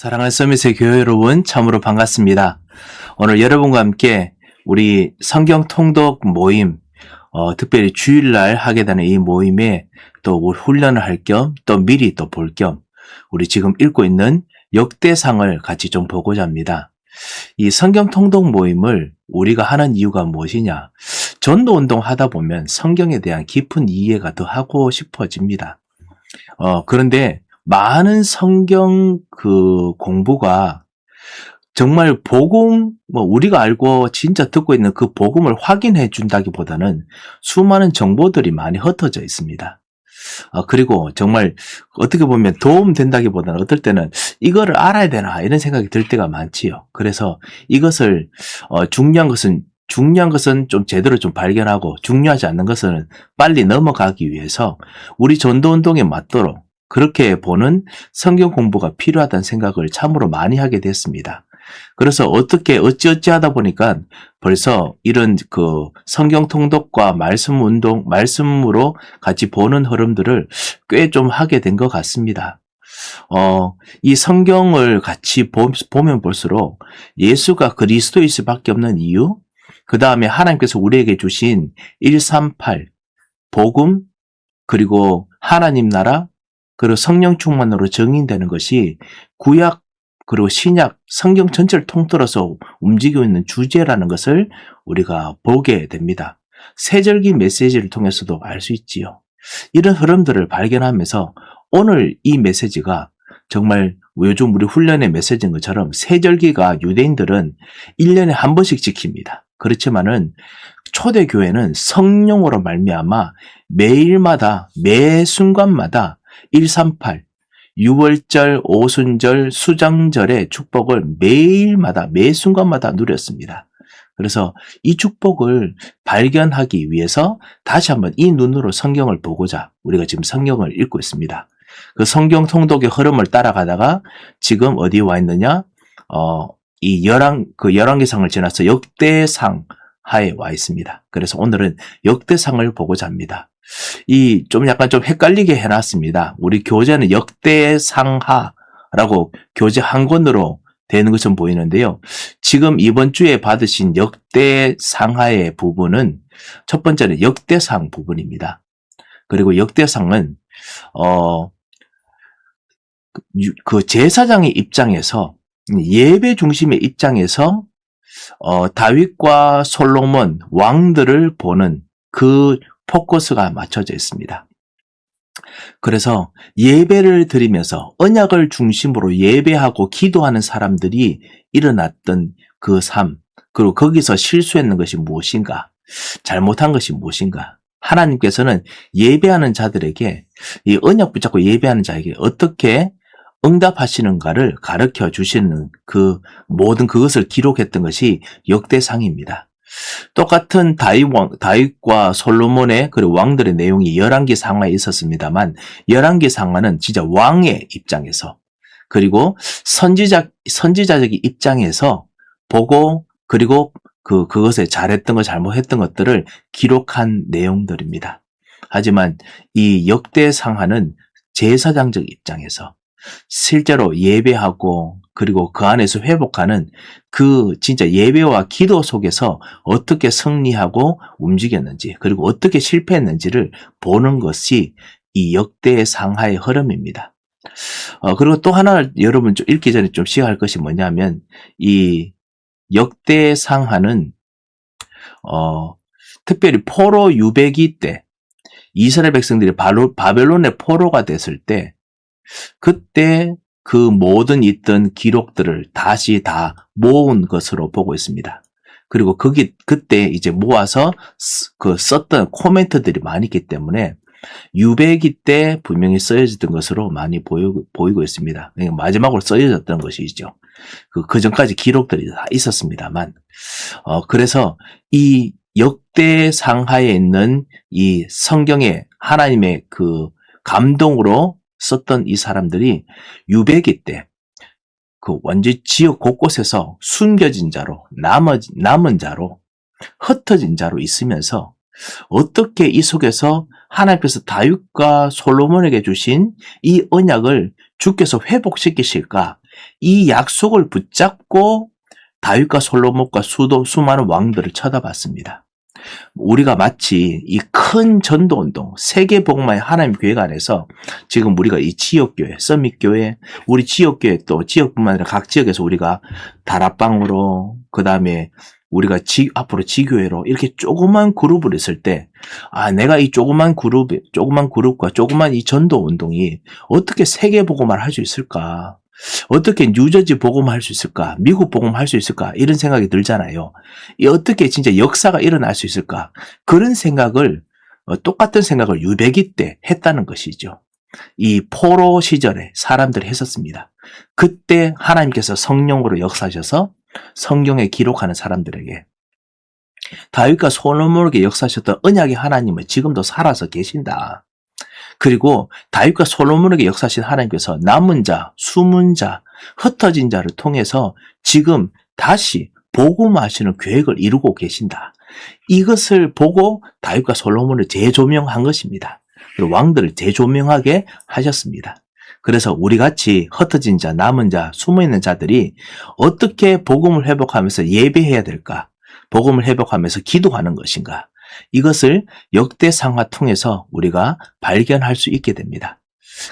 사랑하는 서밋의 교회 여러분, 참으로 반갑습니다. 오늘 여러분과 함께 우리 성경 통독 모임, 특별히 주일날 하게 되는 이 모임에 또 우리 훈련을 할 겸, 또 미리 또 볼 겸, 우리 지금 읽고 있는 역대상을 같이 좀 보고자 합니다. 이 성경 통독 모임을 우리가 하는 이유가 무엇이냐? 전도 운동 하다 보면 성경에 대한 깊은 이해가 더 하고 싶어집니다. 그런데 많은 성경 공부가 정말 복음, 우리가 알고 진짜 듣고 있는 그 복음을 확인해 준다기보다는 수많은 정보들이 많이 흩어져 있습니다. 그리고 정말 어떻게 보면 도움 된다기보다는 어떨 때는 이거를 알아야 되나 이런 생각이 들 때가 많지요. 그래서 이것을, 중요한 것은 좀 제대로 좀 발견하고 중요하지 않는 것은 빨리 넘어가기 위해서 우리 전도운동에 맞도록 그렇게 보는 성경 공부가 필요하다는 생각을 참으로 많이 하게 됐습니다. 그래서 어찌어찌 하다 보니까 벌써 이런 성경 통독과 말씀 운동, 말씀으로 같이 보는 흐름들을 꽤 좀 하게 된 것 같습니다. 이 성경을 같이 보면 볼수록 예수가 그리스도일 수밖에 없는 이유, 그 다음에 하나님께서 우리에게 주신 138, 복음, 그리고 하나님 나라, 그리고 성령 충만으로 증인되는 것이 구약 그리고 신약 성경 전체를 통틀어서 움직이고 있는 주제라는 것을 우리가 보게 됩니다. 세절기 메시지를 통해서도 알 수 있지요. 이런 흐름들을 발견하면서 오늘 이 메시지가 정말 요즘 우리 훈련의 메시지인 것처럼 세절기가 유대인들은 1년에 한 번씩 지킵니다. 그렇지만은 초대교회는 성령으로 말미암아 매일마다 매 순간마다 138, 6월절, 오순절, 수장절의 축복을 매일마다 매 순간마다 누렸습니다. 그래서 이 축복을 발견하기 위해서 다시 한번 이 눈으로 성경을 보고자 우리가 지금 성경을 읽고 있습니다. 그 성경 통독의 흐름을 따라가다가 지금 어디에 와 있느냐? 이 열왕기상을 지나서 역대상 하에 와 있습니다. 그래서 오늘은 역대상을 보고자 합니다. 약간 좀 헷갈리게 해놨습니다. 우리 교재는 역대상하라고 교재 한 권으로 되는 것처럼 보이는데요. 지금 이번 주에 받으신 역대상하의 부분은 첫 번째는 역대상 부분입니다. 그리고 역대상은, 제사장의 입장에서, 예배 중심의 입장에서, 다윗과 솔로몬 왕들을 보는 그 포커스가 맞춰져 있습니다. 그래서 예배를 드리면서 언약을 중심으로 예배하고 기도하는 사람들이 일어났던 그 삶, 그리고 거기서 실수했는 것이 무엇인가, 잘못한 것이 무엇인가, 하나님께서는 예배하는 자들에게, 이 언약 붙잡고 예배하는 자에게 어떻게 응답하시는가를 가르쳐 주시는 모든 그것을 기록했던 것이 역대상입니다. 똑같은 다윗과 솔로몬의 그리고 왕들의 내용이 열왕기상하에 있었습니다만, 열왕기상하는 진짜 왕의 입장에서, 그리고 선지자적 입장에서 보고, 그리고 그것에 잘했던 것, 잘못했던 것들을 기록한 내용들입니다. 하지만 이 역대상하는 제사장적 입장에서 실제로 예배하고 그리고 그 안에서 회복하는 진짜 예배와 기도 속에서 어떻게 승리하고 움직였는지, 그리고 어떻게 실패했는지를 보는 것이 이 역대상하의 흐름입니다. 그리고 또 하나 여러분 좀 읽기 전에 좀 시작할 것이 뭐냐면, 이 역대상하는 특별히 포로 유배기 때 이스라엘 백성들이 바벨론의 포로가 됐을 때, 그때 그 모든 있던 기록들을 다시 다 모은 것으로 보고 있습니다. 그리고 그때 이제 모아서 썼던 코멘트들이 많이 있기 때문에 유배기 때 분명히 쓰여졌던 것으로 많이 보이고 있습니다. 마지막으로 쓰여졌던 것이죠. 그 전까지 기록들이 다 있었습니다만, 그래서 이 역대상하에 있는 이 성경의 하나님의 감동으로 썼던 이 사람들이 유배기 때 완전 지역 곳곳에서 숨겨진 자로, 남은 자로, 흩어진 자로 있으면서 어떻게 이 속에서 하나님께서 다윗과 솔로몬에게 주신 이 언약을 주께서 회복시키실까, 이 약속을 붙잡고 다윗과 솔로몬과 수많은 왕들을 쳐다봤습니다. 우리가 마치 이 큰 전도운동, 세계복음화의 하나님 계획 안에서 지금 우리가 이 지역교회, 서밋교회, 우리 지역교회 또 지역뿐만 아니라 각 지역에서 우리가 다락방으로, 그 다음에 우리가 앞으로 지교회로 이렇게 조그만 그룹을 했을 때, 내가 이 조그만 그룹과 조그만 이 전도운동이 어떻게 세계복음화를 할 수 있을까? 어떻게 뉴저지 복음할 수 있을까? 미국 복음할 수 있을까? 이런 생각이 들잖아요. 어떻게 진짜 역사가 일어날 수 있을까? 그런 생각을 똑같은 생각을 유배기 때 했다는 것이죠. 이 포로 시절에 사람들이 했었습니다. 그때 하나님께서 성령으로 역사하셔서 성경에 기록하는 사람들에게 다윗과 솔로몬에게 역사하셨던 언약의 하나님은 지금도 살아서 계신다. 그리고 다윗과 솔로몬에게 역사하신 하나님께서 남은 자, 숨은 자, 흩어진 자를 통해서 지금 다시 복음하시는 계획을 이루고 계신다. 이것을 보고 다윗과 솔로몬을 재조명한 것입니다. 그리고 왕들을 재조명하게 하셨습니다. 그래서 우리같이 흩어진 자, 남은 자, 숨어있는 자들이 어떻게 복음을 회복하면서 예배해야 될까? 복음을 회복하면서 기도하는 것인가? 이것을 역대상화 통해서 우리가 발견할 수 있게 됩니다.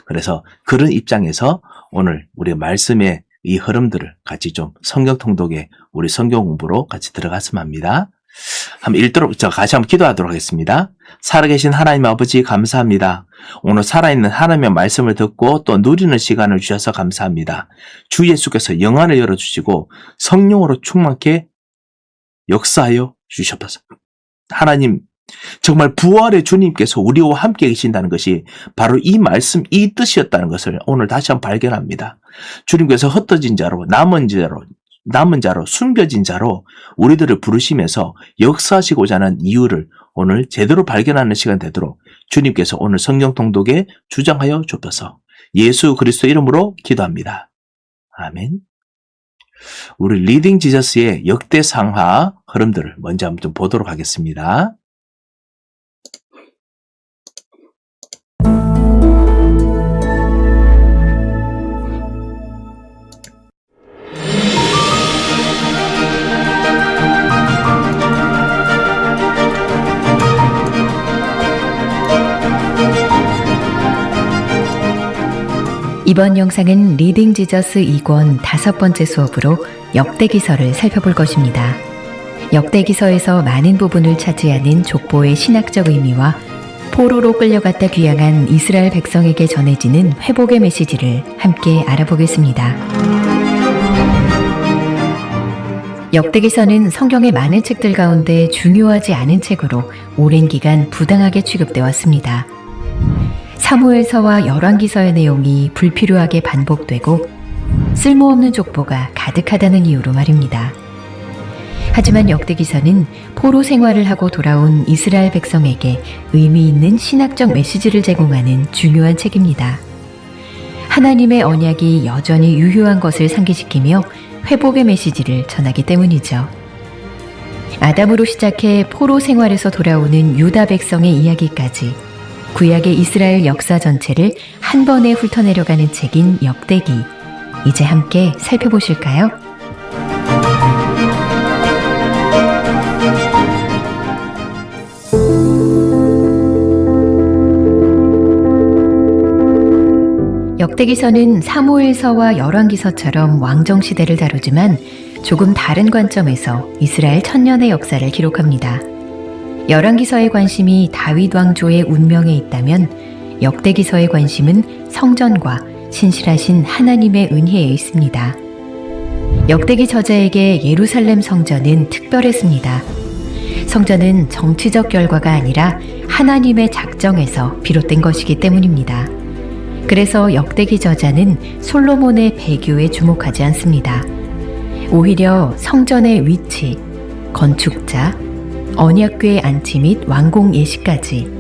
그래서 그런 입장에서 오늘 우리 말씀의 이 흐름들을 같이 좀 성경 통독에 우리 성경 공부로 같이 들어갔으면 합니다. 한번 읽도록 같이 한번 기도하도록 하겠습니다. 살아계신 하나님 아버지 감사합니다. 오늘 살아있는 하나님의 말씀을 듣고 또 누리는 시간을 주셔서 감사합니다. 주 예수께서 영안을 열어주시고 성령으로 충만케 역사하여 주시옵소서. 하나님, 정말 부활의 주님께서 우리와 함께 계신다는 것이 바로 이 말씀, 이 뜻이었다는 것을 오늘 다시 한번 발견합니다. 주님께서 흩어진 자로, 남은 자로, 숨겨진 자로 우리들을 부르시면서 역사하시고자 하는 이유를 오늘 제대로 발견하는 시간 되도록 주님께서 오늘 성경 통독에 주장하여 주옵소서. 예수 그리스도 이름으로 기도합니다. 아멘. 우리 리딩 지저스의 역대상하 흐름들을 먼저 한번 좀 보도록 하겠습니다. 이번 영상은 리딩 지저스 2권 5번째 수업으로 역대기서를 살펴볼 것입니다. 역대기서에서 많은 부분을 차지하는 족보의 신학적 의미와 포로로 끌려갔다 귀향한 이스라엘 백성에게 전해지는 회복의 메시지를 함께 알아보겠습니다. 역대기서는 성경의 많은 책들 가운데 중요하지 않은 책으로 오랜 기간 부당하게 취급되어 왔습니다. 사무엘서와 열왕기서의 내용이 불필요하게 반복되고 쓸모없는 족보가 가득하다는 이유로 말입니다. 하지만 역대기서는 포로 생활을 하고 돌아온 이스라엘 백성에게 의미 있는 신학적 메시지를 제공하는 중요한 책입니다. 하나님의 언약이 여전히 유효한 것을 상기시키며 회복의 메시지를 전하기 때문이죠. 아담으로 시작해 포로 생활에서 돌아오는 유다 백성의 이야기까지 구약의 이스라엘 역사 전체를 한 번에 훑어내려가는 책인 역대기. 이제 함께 살펴보실까요? 역대기서는 사무엘서와 열왕기서처럼 왕정시대를 다루지만 조금 다른 관점에서 이스라엘 천년의 역사를 기록합니다. 열왕기서의 관심이 다윗 왕조의 운명에 있다면 역대기서의 관심은 성전과 신실하신 하나님의 은혜에 있습니다. 역대기 저자에게 예루살렘 성전은 특별했습니다. 성전은 정치적 결과가 아니라 하나님의 작정에서 비롯된 것이기 때문입니다. 그래서 역대기 저자는 솔로몬의 배교에 주목하지 않습니다. 오히려 성전의 위치, 건축자, 언약궤의 안치 및 완공 예시까지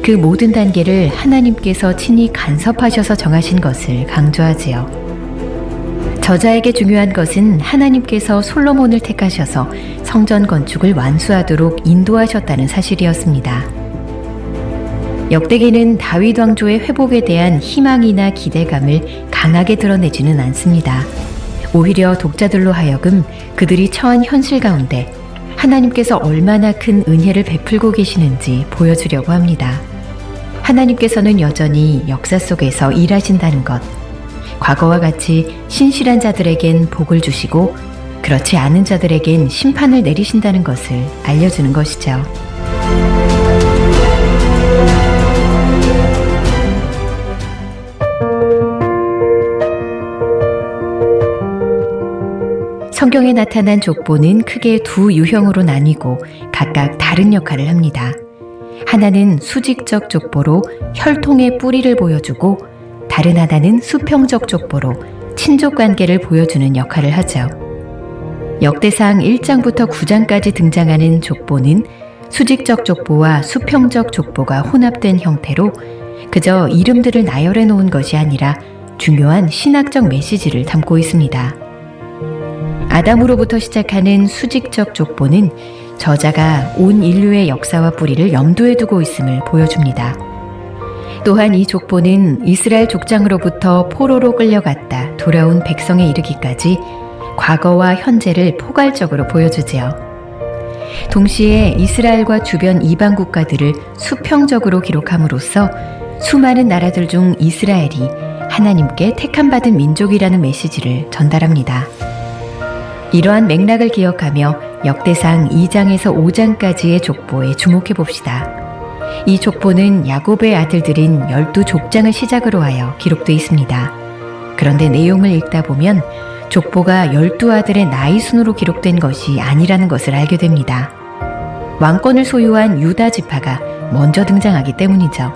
그 모든 단계를 하나님께서 친히 간섭하셔서 정하신 것을 강조하지요. 저자에게 중요한 것은 하나님께서 솔로몬을 택하셔서 성전 건축을 완수하도록 인도하셨다는 사실이었습니다. 역대기는 다윗 왕조의 회복에 대한 희망이나 기대감을 강하게 드러내지는 않습니다. 오히려 독자들로 하여금 그들이 처한 현실 가운데 하나님께서 얼마나 큰 은혜를 베풀고 계시는지 보여주려고 합니다. 하나님께서는 여전히 역사 속에서 일하신다는 것, 과거와 같이 신실한 자들에겐 복을 주시고 그렇지 않은 자들에겐 심판을 내리신다는 것을 알려주는 것이죠. 성경에 나타난 족보는 크게 두 유형으로 나뉘고 각각 다른 역할을 합니다. 하나는 수직적 족보로 혈통의 뿌리를 보여주고 다른 하나는 수평적 족보로 친족 관계를 보여주는 역할을 하죠. 역대상 1장부터 9장까지 등장하는 족보는 수직적 족보와 수평적 족보가 혼합된 형태로 그저 이름들을 나열해 놓은 것이 아니라 중요한 신학적 메시지를 담고 있습니다. 아담으로부터 시작하는 수직적 족보는 저자가 온 인류의 역사와 뿌리를 염두에 두고 있음을 보여줍니다. 또한 이 족보는 이스라엘 족장으로부터 포로로 끌려갔다 돌아온 백성에 이르기까지 과거와 현재를 포괄적으로 보여주지요. 동시에 이스라엘과 주변 이방 국가들을 수평적으로 기록함으로써 수많은 나라들 중 이스라엘이 하나님께 택함받은 민족이라는 메시지를 전달합니다. 이러한 맥락을 기억하며 역대상 2장에서 5장까지의 족보에 주목해 봅시다. 이 족보는 야곱의 아들들인 12족장을 시작으로 하여 기록되어 있습니다. 그런데 내용을 읽다 보면 족보가 12아들의 나이 순으로 기록된 것이 아니라는 것을 알게 됩니다. 왕권을 소유한 유다 지파가 먼저 등장하기 때문이죠.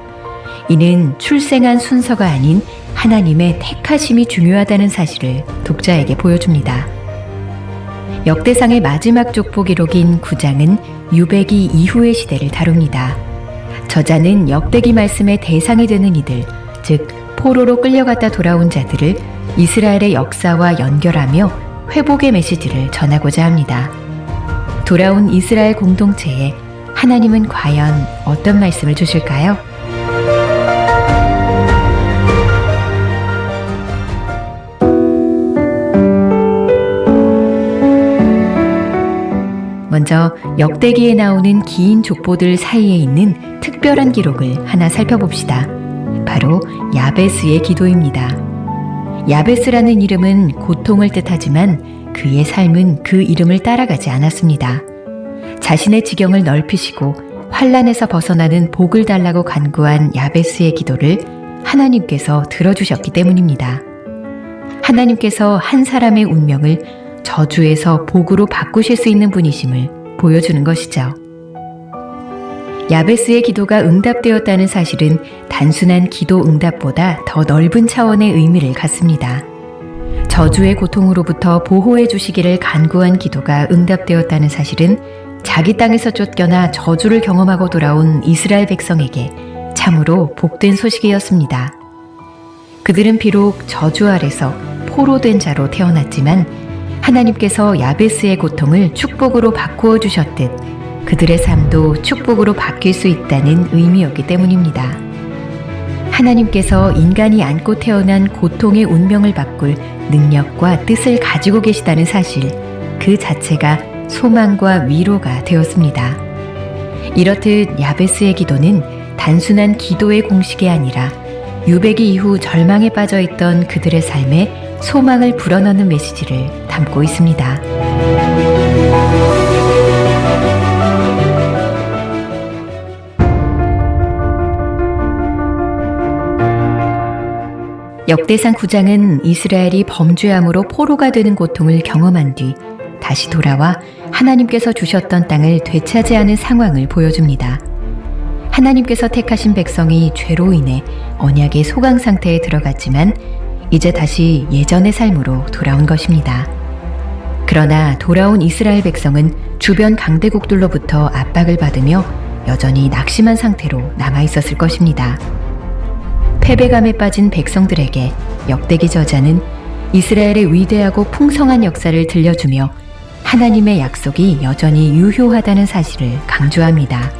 이는 출생한 순서가 아닌 하나님의 택하심이 중요하다는 사실을 독자에게 보여줍니다. 역대상의 마지막 족보 기록인 9장은 유배기 이후의 시대를 다룹니다. 저자는 역대기 말씀의 대상이 되는 이들, 즉 포로로 끌려갔다 돌아온 자들을 이스라엘의 역사와 연결하며 회복의 메시지를 전하고자 합니다. 돌아온 이스라엘 공동체에 하나님은 과연 어떤 말씀을 주실까요? 먼저 역대기에 나오는 긴 족보들 사이에 있는 특별한 기록을 하나 살펴봅시다. 바로 야베스의 기도입니다. 야베스라는 이름은 고통을 뜻하지만 그의 삶은 그 이름을 따라가지 않았습니다. 자신의 지경을 넓히시고 환난에서 벗어나는 복을 달라고 간구한 야베스의 기도를 하나님께서 들어주셨기 때문입니다. 하나님께서 한 사람의 운명을 저주에서 복으로 바꾸실 수 있는 분이심을 보여주는 것이죠. 야베스의 기도가 응답되었다는 사실은 단순한 기도 응답보다 더 넓은 차원의 의미를 갖습니다. 저주의 고통으로부터 보호해 주시기를 간구한 기도가 응답되었다는 사실은 자기 땅에서 쫓겨나 저주를 경험하고 돌아온 이스라엘 백성에게 참으로 복된 소식이었습니다. 그들은 비록 저주 아래서 포로된 자로 태어났지만 하나님께서 야베스의 고통을 축복으로 바꾸어 주셨듯 그들의 삶도 축복으로 바뀔 수 있다는 의미였기 때문입니다. 하나님께서 인간이 안고 태어난 고통의 운명을 바꿀 능력과 뜻을 가지고 계시다는 사실, 그 자체가 소망과 위로가 되었습니다. 이렇듯 야베스의 기도는 단순한 기도의 공식이 아니라 유배기 이후 절망에 빠져 있던 그들의 삶에 소망을 불어넣는 메시지를 담고 있습니다. 역대상 9장은 이스라엘이 범죄함으로 포로가 되는 고통을 경험한 뒤 다시 돌아와 하나님께서 주셨던 땅을 되차지하는 상황을 보여줍니다. 하나님께서 택하신 백성이 죄로 인해 언약의 소강 상태에 들어갔지만 이제 다시 예전의 삶으로 돌아온 것입니다. 그러나 돌아온 이스라엘 백성은 주변 강대국들로부터 압박을 받으며 여전히 낙심한 상태로 남아 있었을 것입니다. 패배감에 빠진 백성들에게 역대기 저자는 이스라엘의 위대하고 풍성한 역사를 들려주며 하나님의 약속이 여전히 유효하다는 사실을 강조합니다.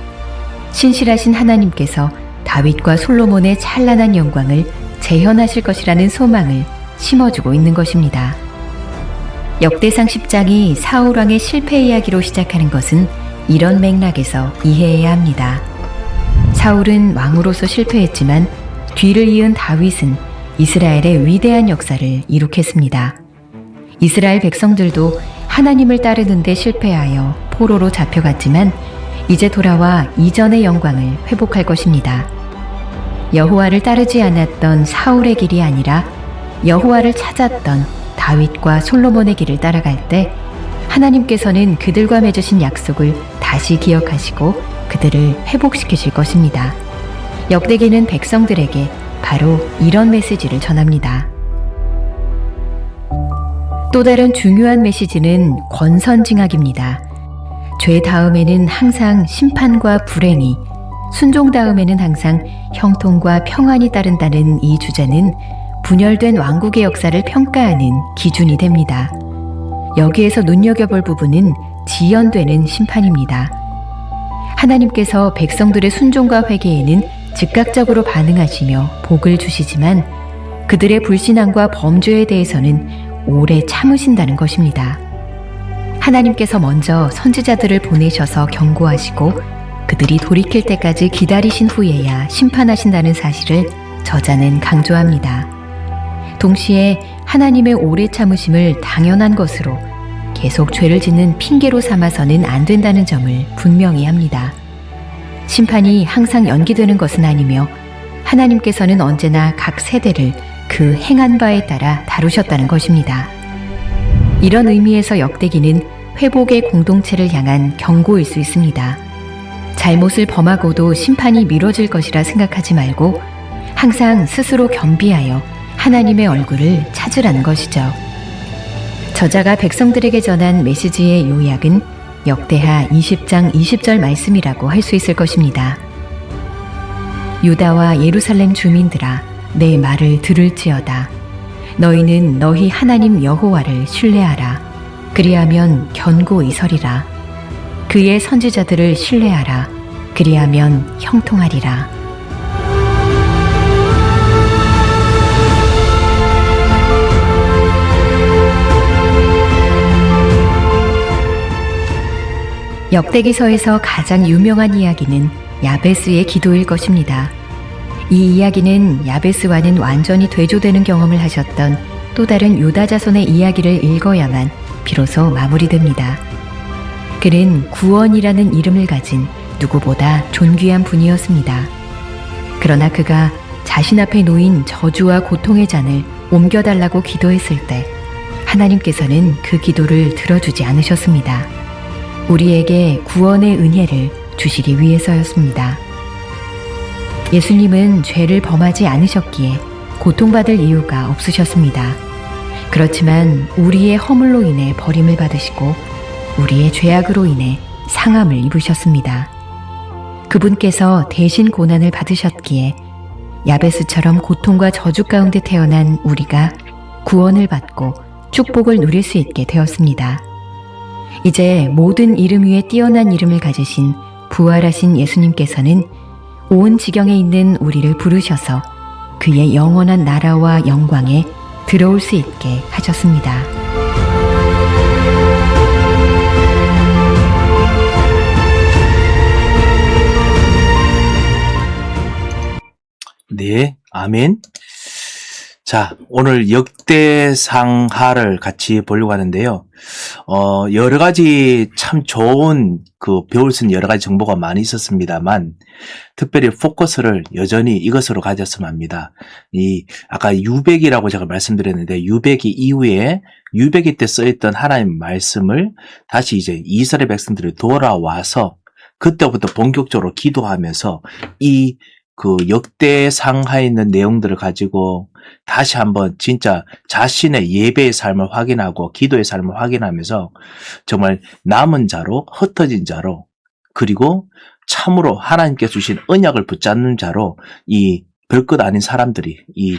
신실하신 하나님께서 다윗과 솔로몬의 찬란한 영광을 재현하실 것이라는 소망을 심어주고 있는 것입니다. 역대상 10장이 사울왕의 실패 이야기로 시작하는 것은 이런 맥락에서 이해해야 합니다. 사울은 왕으로서 실패했지만 뒤를 이은 다윗은 이스라엘의 위대한 역사를 이룩했습니다. 이스라엘 백성들도 하나님을 따르는 데 실패하여 포로로 잡혀갔지만 이제 돌아와 이전의 영광을 회복할 것입니다. 여호와를 따르지 않았던 사울의 길이 아니라 여호와를 찾았던 다윗과 솔로몬의 길을 따라갈 때 하나님께서는 그들과 맺으신 약속을 다시 기억하시고 그들을 회복시키실 것입니다. 역대기는 백성들에게 바로 이런 메시지를 전합니다. 또 다른 중요한 메시지는 권선징악입니다. 죄 다음에는 항상 심판과 불행이, 순종 다음에는 항상 형통과 평안이 따른다는 이 주제는 분열된 왕국의 역사를 평가하는 기준이 됩니다. 여기에서 눈여겨볼 부분은 지연되는 심판입니다. 하나님께서 백성들의 순종과 회개에는 즉각적으로 반응하시며 복을 주시지만 그들의 불신앙과 범죄에 대해서는 오래 참으신다는 것입니다. 하나님께서 먼저 선지자들을 보내셔서 경고하시고 그들이 돌이킬 때까지 기다리신 후에야 심판하신다는 사실을 저자는 강조합니다. 동시에 하나님의 오래 참으심을 당연한 것으로 계속 죄를 짓는 핑계로 삼아서는 안 된다는 점을 분명히 합니다. 심판이 항상 연기되는 것은 아니며 하나님께서는 언제나 각 세대를 그 행한 바에 따라 다루셨다는 것입니다. 이런 의미에서 역대기는 회복의 공동체를 향한 경고일 수 있습니다. 잘못을 범하고도 심판이 미뤄질 것이라 생각하지 말고 항상 스스로 겸비하여 하나님의 얼굴을 찾으라는 것이죠. 저자가 백성들에게 전한 메시지의 요약은 역대하 20장 20절 말씀이라고 할 수 있을 것입니다. 유다와 예루살렘 주민들아, 내 말을 들을지어다. 너희는 너희 하나님 여호와를 신뢰하라. 그리하면 견고히 서리라. 그의 선지자들을 신뢰하라. 그리하면 형통하리라. 역대기서에서 가장 유명한 이야기는 야베스의 기도일 것입니다. 이 이야기는 야베스와는 완전히 대조되는 경험을 하셨던 또 다른 유다 자손의 이야기를 읽어야만 비로소 마무리됩니다. 그는 구원이라는 이름을 가진 누구보다 존귀한 분이었습니다. 그러나 그가 자신 앞에 놓인 저주와 고통의 잔을 옮겨달라고 기도했을 때 하나님께서는 그 기도를 들어주지 않으셨습니다. 우리에게 구원의 은혜를 주시기 위해서였습니다. 예수님은 죄를 범하지 않으셨기에 고통받을 이유가 없으셨습니다. 그렇지만 우리의 허물로 인해 버림을 받으시고 우리의 죄악으로 인해 상함을 입으셨습니다. 그분께서 대신 고난을 받으셨기에 야베스처럼 고통과 저주 가운데 태어난 우리가 구원을 받고 축복을 누릴 수 있게 되었습니다. 이제 모든 이름 위에 뛰어난 이름을 가지신 부활하신 예수님께서는 온 지경에 있는 우리를 부르셔서 그의 영원한 나라와 영광에 들어올 수 있게 하셨습니다. 네, 아멘. 자, 오늘 역대상하를 같이 보려고 하는데요. 여러 가지 참 좋은 배울 수 있는 여러 가지 정보가 많이 있었습니다만, 특별히 포커스를 여전히 이것으로 가졌으면 합니다. 아까 유배기라고 제가 말씀드렸는데, 유배기 이후에 유배기 때 써있던 하나님의 말씀을 다시 이제 이스라엘 백성들이 돌아와서 그때부터 본격적으로 기도하면서 역대상하에 있는 내용들을 가지고 다시 한번 진짜 자신의 예배의 삶을 확인하고 기도의 삶을 확인하면서 정말 남은 자로, 흩어진 자로, 그리고 참으로 하나님께서 주신 언약을 붙잡는 자로 이 별것 아닌 사람들이, 이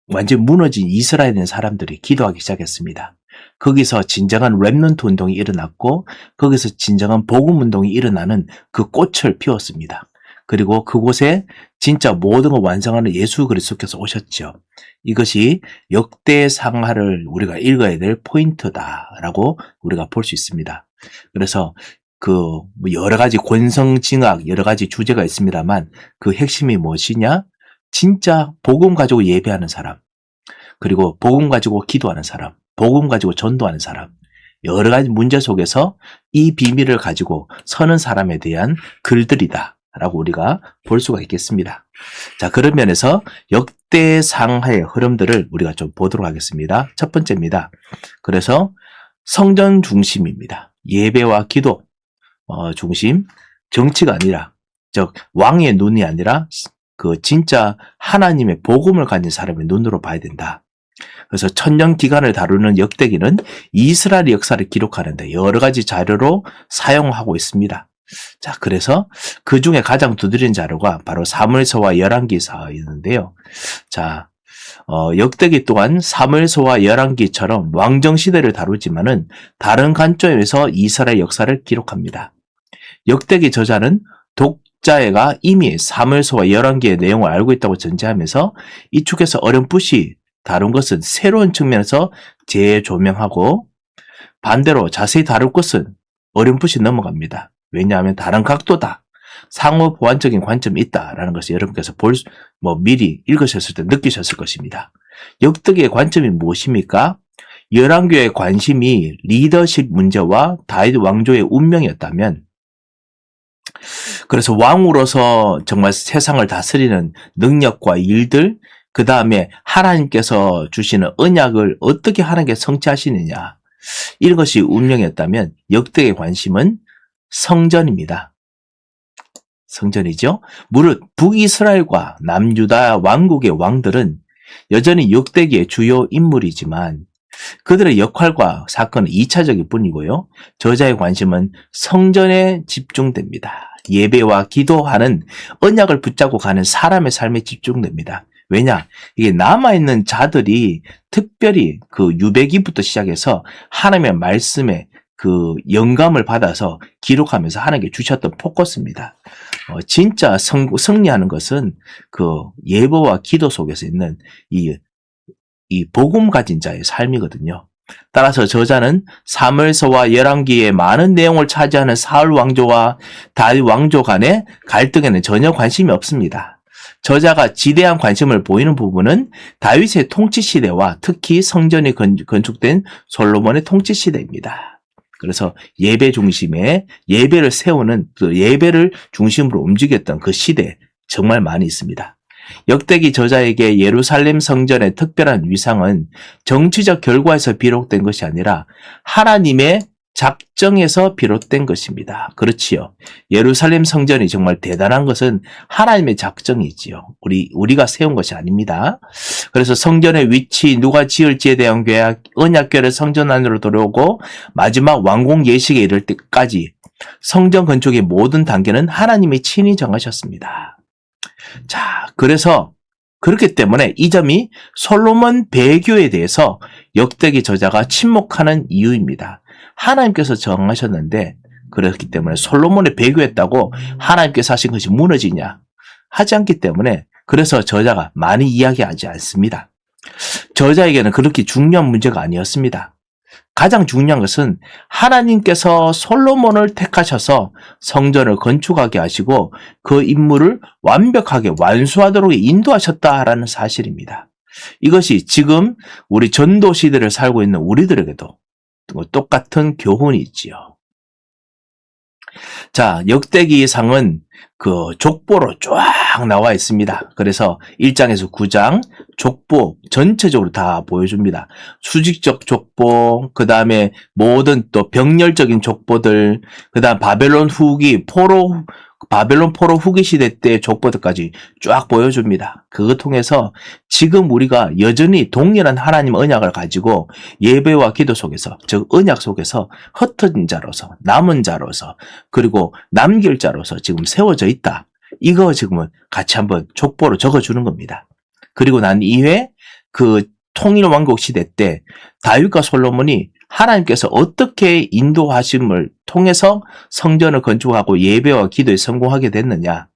완전히 무너진 이스라엘에 있는 사람들이 기도하기 시작했습니다. 거기서 진정한 렘넌트 운동이 일어났고 거기서 진정한 복음 운동이 일어나는 그 꽃을 피웠습니다. 그리고 그곳에 진짜 모든 걸 완성하는 예수 그리스도께서 오셨죠. 이것이 역대상하를 우리가 읽어야 될 포인트다라고 우리가 볼 수 있습니다. 그래서 그 여러 가지 권성징악 여러 가지 주제가 있습니다만 그 핵심이 무엇이냐? 진짜 복음 가지고 예배하는 사람, 그리고 복음 가지고 기도하는 사람, 복음 가지고 전도하는 사람, 여러 가지 문제 속에서 이 비밀을 가지고 서는 사람에 대한 글들이다라고 우리가 볼 수가 있겠습니다. 자, 그런 면에서 역대상하의 흐름들을 우리가 좀 보도록 하겠습니다. 첫 번째입니다. 그래서 성전 중심입니다. 예배와 기도 중심, 정치가 아니라, 즉 왕의 눈이 아니라 그 진짜 하나님의 복음을 가진 사람의 눈으로 봐야 된다. 그래서 천년 기간을 다루는 역대기는 이스라엘 역사를 기록하는데 여러 가지 자료로 사용하고 있습니다. 자, 그래서 그 중에 가장 두드러진 자료가 바로 사무엘서와 열왕기서였는데요. 자, 역대기 또한 사무엘서와 열왕기처럼 왕정 시대를 다루지만은 다른 관점에서 이스라엘 역사를 기록합니다. 역대기 저자는 독자가 이미 사무엘서와 열왕기의 내용을 알고 있다고 전제하면서 이 축에서 어렴풋이 다룬 것은 새로운 측면에서 재조명하고 반대로 자세히 다룰 것은 어렴풋이 넘어갑니다. 왜냐하면 다른 각도다. 상호 보완적인 관점이 있다라는 것을 여러분께서 미리 읽으셨을 때 느끼셨을 것입니다. 역대기의 관점이 무엇입니까? 열왕교의 관심이 리더십 문제와 다윗 왕조의 운명이었다면, 그래서 왕으로서 정말 세상을 다스리는 능력과 일들, 그 다음에 하나님께서 주시는 언약을 어떻게 하나님께 성취하시느냐, 이것이 운명이었다면 역대의 관심은 성전입니다. 성전이죠. 무릇 북이스라엘과 남유다 왕국의 왕들은 여전히 역대기의 주요 인물이지만 그들의 역할과 사건은 2차적일 뿐이고요. 저자의 관심은 성전에 집중됩니다. 예배와 기도하는 언약을 붙잡고 가는 사람의 삶에 집중됩니다. 왜냐? 이게 남아있는 자들이 특별히 그 유배기부터 시작해서 하나님의 말씀에 그 영감을 받아서 기록하면서 하나님께 주셨던 포커스입니다. 진짜 승리하는 것은 그 예배와 기도 속에서 있는 이 복음 가진 자의 삶이거든요. 따라서 저자는 사무엘서와 열왕기의 많은 내용을 차지하는 사울 왕조와 다윗 왕조 간의 갈등에는 전혀 관심이 없습니다. 저자가 지대한 관심을 보이는 부분은 다윗의 통치 시대와 특히 성전이 건축된 솔로몬의 통치 시대입니다. 그래서 예배 중심에 예배를 세우는 그 예배를 중심으로 움직였던 그 시대 정말 많이 있습니다. 역대기 저자에게 예루살렘 성전의 특별한 위상은 정치적 결과에서 비롯된 것이 아니라 하나님의 작정에서 비롯된 것입니다. 그렇지요. 예루살렘 성전이 정말 대단한 것은 하나님의 작정이지요. 우리가 세운 것이 아닙니다. 그래서 성전의 위치, 누가 지을지에 대한 계약, 언약궤를 성전 안으로 들어오고 마지막 완공 예식에 이를 때까지 성전 건축의 모든 단계는 하나님이 친히 정하셨습니다. 자, 그래서 그렇기 때문에 이 점이 솔로몬 배교에 대해서 역대기 저자가 침묵하는 이유입니다. 하나님께서 정하셨는데 그렇기 때문에 솔로몬의 배교했다고 하나님께서 하신 것이 무너지냐? 하지 않기 때문에 그래서 저자가 많이 이야기하지 않습니다. 저자에게는 그렇게 중요한 문제가 아니었습니다. 가장 중요한 것은 하나님께서 솔로몬을 택하셔서 성전을 건축하게 하시고 그 임무를 완벽하게 완수하도록 인도하셨다라는 사실입니다. 이것이 지금 우리 전도 시대를 살고 있는 우리들에게도 똑같은 교훈이 있지요. 자, 역대기상은 그 족보로 쫙 나와 있습니다. 그래서 1장에서 9장 족보 전체적으로 다 보여줍니다. 수직적 족보, 그 다음에 모든 또 병렬적인 족보들, 그 다음 바벨론 포로 후기 시대 때 족보들까지 쫙 보여줍니다. 그거 통해서 지금 우리가 여전히 동일한 하나님 언약을 가지고 예배와 기도 속에서, 즉 언약 속에서 흩어진 자로서, 남은 자로서, 그리고 남길 자로서 지금 세워져 있다. 이거 지금은 같이 한번 족보로 적어주는 겁니다. 그리고 난 이후에 그 통일 왕국 시대 때 다윗과 솔로몬이 하나님께서 어떻게 인도하심을 통해서 성전을 건축하고 예배와 기도에 성공하게 됐느냐.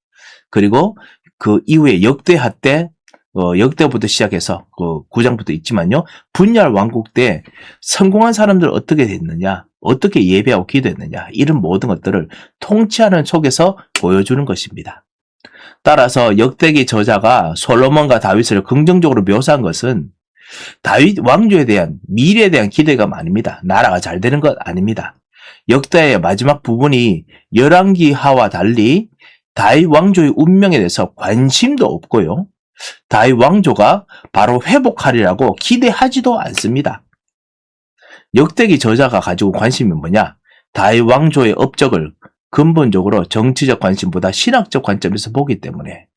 그리고 그 이후에 역대하 때 역대부터 시작해서 그 9장부터 있지만요. 분열 왕국 때 성공한 사람들 어떻게 됐느냐, 어떻게 예배하고 기도했느냐, 이런 모든 것들을 통치하는 속에서 보여주는 것입니다. 따라서 역대기 저자가 솔로몬과 다윗을 긍정적으로 묘사한 것은 다윗 왕조에 대한 미래에 대한 기대가 아닙니다. 나라가 잘 되는 것 아닙니다. 역대의 마지막 부분이 열왕기하와 달리 다윗 왕조의 운명에 대해서 관심도 없고요. 다윗 왕조가 바로 회복하리라고 기대하지도 않습니다. 역대기 저자가 가지고 관심이 뭐냐? 다윗 왕조의 업적을 근본적으로 정치적 관심보다 신학적 관점에서 보기 때문에,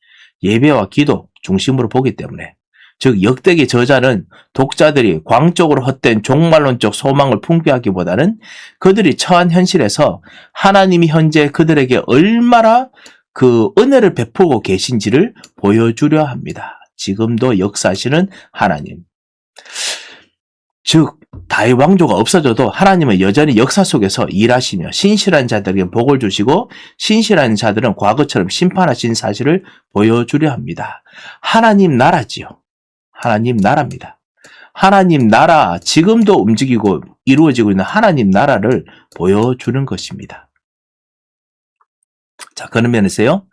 예배와 기도 중심으로 보기 때문에, 즉 역대기 저자는 독자들이 광적으로 헛된 종말론적 소망을 풍기하기보다는 그들이 처한 현실에서 하나님이 현재 그들에게 얼마나 그 은혜를 베푸고 계신지를 보여주려 합니다. 지금도 역사하시는 하나님. 즉 다윗 왕조가 없어져도 하나님은 여전히 역사 속에서 일하시며 신실한 자들에게 복을 주시고 신실한 자들은 과거처럼 심판하신 사실을 보여주려 합니다. 하나님 나라지요. 하나님 나라입니다. 하나님 나라, 지금도 움직이고 이루어지고 있는 하나님 나라를 보여주는 것입니다. 자, 그런 면에서요,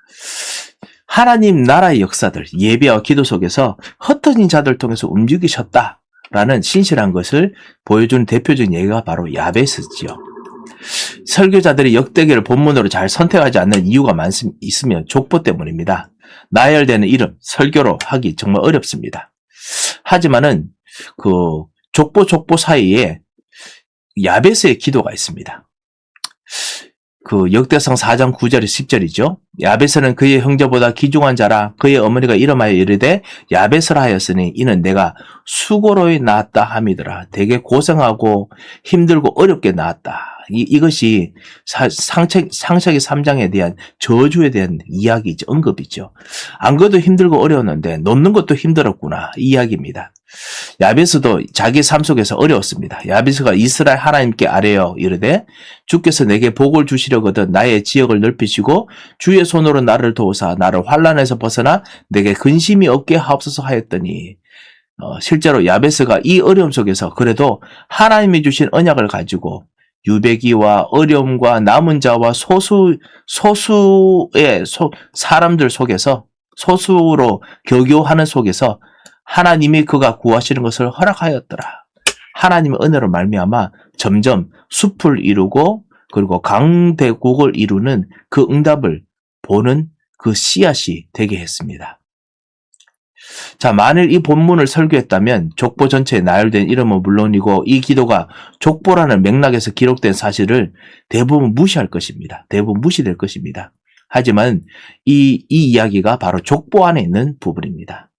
하나님 나라의 역사들, 예배와 기도 속에서 흩어진 자들을 통해서 움직이셨다라는 신실한 것을 보여주는 대표적인 예가 바로 야베스지요. 설교자들이 역대기를 본문으로 잘 선택하지 않는 이유가 있으면 족보 때문입니다. 나열되는 이름, 설교로 하기 정말 어렵습니다. 하지만은 그 족보 사이에 야베스의 기도가 있습니다. 그 역대상 4장 9절에 10절이죠. 야베스는 그의 형제보다 귀중한 자라. 그의 어머니가 이름하여 이르되 야베스라 하였으니 이는 내가 수고로이 낳았다 함이더라. 되게 고생하고 힘들고 어렵게 낳았다. 이것이 창세기 3장에 대한 저주에 대한 이야기죠. 언급이죠. 안 그래도 힘들고 어려웠는데 놓는 것도 힘들었구나. 이 이야기입니다. 야베스도 자기 삶 속에서 어려웠습니다. 야베스가 이스라엘 하나님께 아뢰어 이르되 주께서 내게 복을 주시려거든 나의 지역을 넓히시고 주의 손으로 나를 도우사 나를 환난에서 벗어나 내게 근심이 없게 하옵소서 하였더니 실제로 야베스가 이 어려움 속에서 그래도 하나님이 주신 언약을 가지고 유배기와 어려움과 남은 자와 소수의 사람들 속에서 소수로 겨교하는 속에서 하나님이 그가 구하시는 것을 허락하였더라. 하나님의 은혜로 말미암아 점점 숲을 이루고 그리고 강대국을 이루는 그 응답을 보는 그 씨앗이 되게 했습니다. 자, 만일 이 본문을 설교했다면 족보 전체에 나열된 이름은 물론이고 이 기도가 족보라는 맥락에서 기록된 사실을 대부분 무시할 것입니다. 대부분 무시될 것입니다. 하지만 이 이야기가 바로 족보 안에 있는 부분입니다.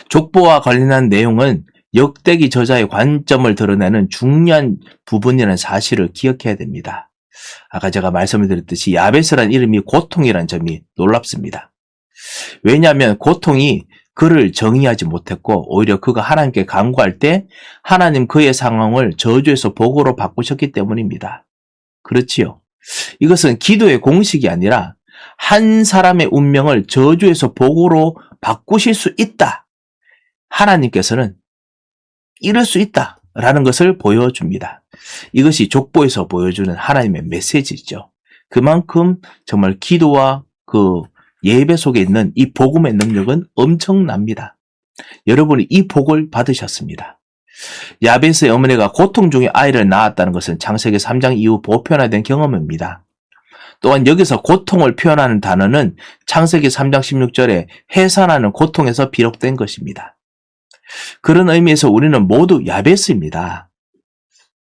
족보와 관련한 내용은 역대기 저자의 관점을 드러내는 중요한 부분이라는 사실을 기억해야 됩니다. 아까 제가 말씀을 드렸듯이 야베스라는 이름이 고통이라는 점이 놀랍습니다. 왜냐하면 고통이 그를 정의하지 못했고 오히려 그가 하나님께 간구할 때 하나님 그의 상황을 저주에서 복으로 바꾸셨기 때문입니다. 그렇지요. 이것은 기도의 공식이 아니라 한 사람의 운명을 저주에서 복으로 바꾸실 수 있다. 하나님께서는 이럴 수 있다라는 것을 보여줍니다. 이것이 족보에서 보여주는 하나님의 메시지죠. 그만큼 정말 기도와 그 예배 속에 있는 이 복음의 능력은 엄청납니다. 여러분이 이 복을 받으셨습니다. 야베스의 어머니가 고통 중에 아이를 낳았다는 것은 창세기 3장 이후 보편화된 경험입니다. 또한 여기서 고통을 표현하는 단어는 창세기 3장 16절에 해산하는 고통에서 비롯된 것입니다. 그런 의미에서 우리는 모두 야베스입니다.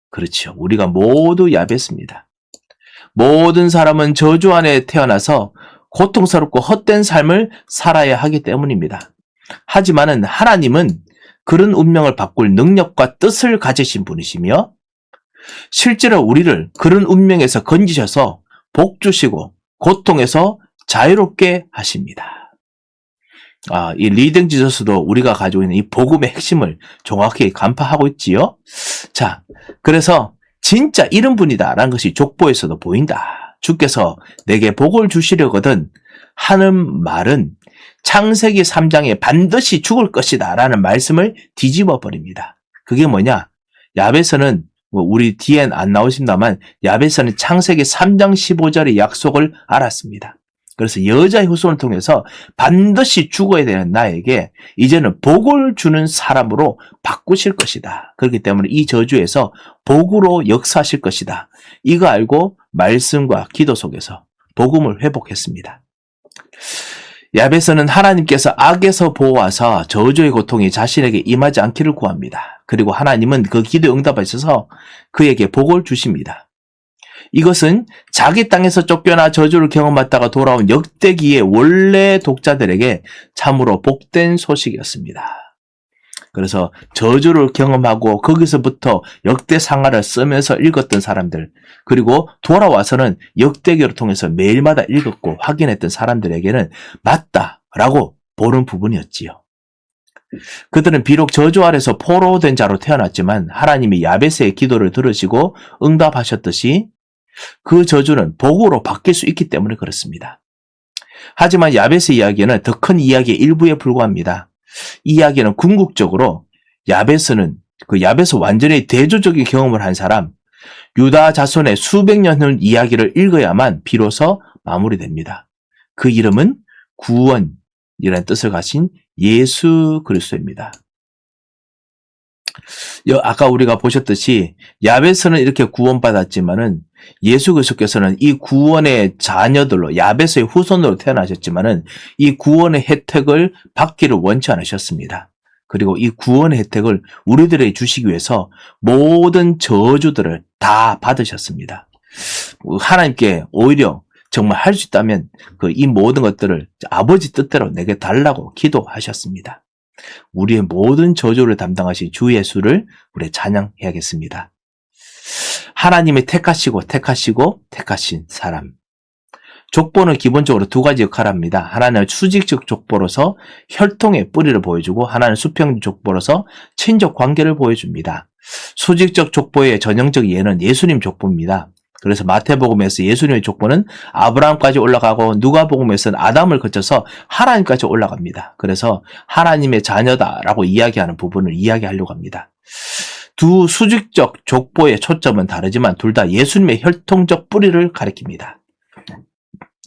그렇죠. 우리가 모두 야베스입니다. 모든 사람은 저주 안에 태어나서 고통스럽고 헛된 삶을 살아야 하기 때문입니다. 하지만은 하나님은 그런 운명을 바꿀 능력과 뜻을 가지신 분이시며 실제로 우리를 그런 운명에서 건지셔서 복 주시고 고통에서 자유롭게 하십니다. 이 리딩 지저스도 우리가 가지고 있는 이 복음의 핵심을 정확히 간파하고 있지요. 자, 그래서 진짜 이런 분이다라는 것이 족보에서도 보인다. 주께서 내게 복을 주시려거든 하는 말은 창세기 3장에 반드시 죽을 것이다 라는 말씀을 뒤집어 버립니다. 그게 뭐냐? 야베스는 우리 뒤엔 안 나오신다만 야베스는 창세기 3장 15절의 약속을 알았습니다. 그래서 여자의 후손을 통해서 반드시 죽어야 되는 나에게 이제는 복을 주는 사람으로 바꾸실 것이다. 그렇기 때문에 이 저주에서 복으로 역사하실 것이다. 이거 알고 말씀과 기도 속에서 복음을 회복했습니다. 야베스는 하나님께서 악에서 보호하사 저주의 고통이 자신에게 임하지 않기를 구합니다. 그리고 하나님은 그 기도에 응답하셔서 그에게 복을 주십니다. 이것은 자기 땅에서 쫓겨나 저주를 경험했다가 돌아온 역대기의 원래 독자들에게 참으로 복된 소식이었습니다. 그래서 저주를 경험하고 거기서부터 역대상하를 쓰면서 읽었던 사람들, 그리고 돌아와서는 역대기를 통해서 매일마다 읽었고 확인했던 사람들에게는 맞다라고 보는 부분이었지요. 그들은 비록 저주 아래서 포로된 자로 태어났지만 하나님이 야베스의 기도를 들으시고 응답하셨듯이 그 저주는 복으로 바뀔 수 있기 때문에 그렇습니다. 하지만 야베스 이야기는 더 큰 이야기의 일부에 불과합니다. 이 이야기는 궁극적으로 야베스 완전히 대조적인 경험을 한 사람, 유다 자손의 수백 년의 이야기를 읽어야만 비로소 마무리됩니다. 그 이름은 구원이라는 뜻을 가진 예수 그리스도입니다. 아까 우리가 보셨듯이 야베스는 이렇게 구원받았지만은 예수 그리스도께서는 이 구원의 자녀들로 야베스의 후손으로 태어나셨지만은 이 구원의 혜택을 받기를 원치 않으셨습니다. 그리고 이 구원의 혜택을 우리들에게 주시기 위해서 모든 저주들을 다 받으셨습니다. 하나님께 오히려 정말 할 수 있다면 이 모든 것들을 아버지 뜻대로 내게 달라고 기도하셨습니다. 우리의 모든 저주를 담당하신 주 예수를 우리 찬양해야겠습니다. 하나님의 택하시고 택하신 사람. 족보는 기본적으로 두 가지 역할을 합니다. 하나는 수직적 족보로서 혈통의 뿌리를 보여주고 하나는 수평적 족보로서 친족 관계를 보여줍니다. 수직적 족보의 전형적 예는 예수님 족보입니다. 그래서 마태복음에서 예수님의 족보는 아브라함까지 올라가고 누가복음에서는 아담을 거쳐서 하나님까지 올라갑니다. 그래서 하나님의 자녀다라고 이야기하는 부분을 이야기하려고 합니다. 두 수직적 족보의 초점은 다르지만 둘 다 예수님의 혈통적 뿌리를 가리킵니다.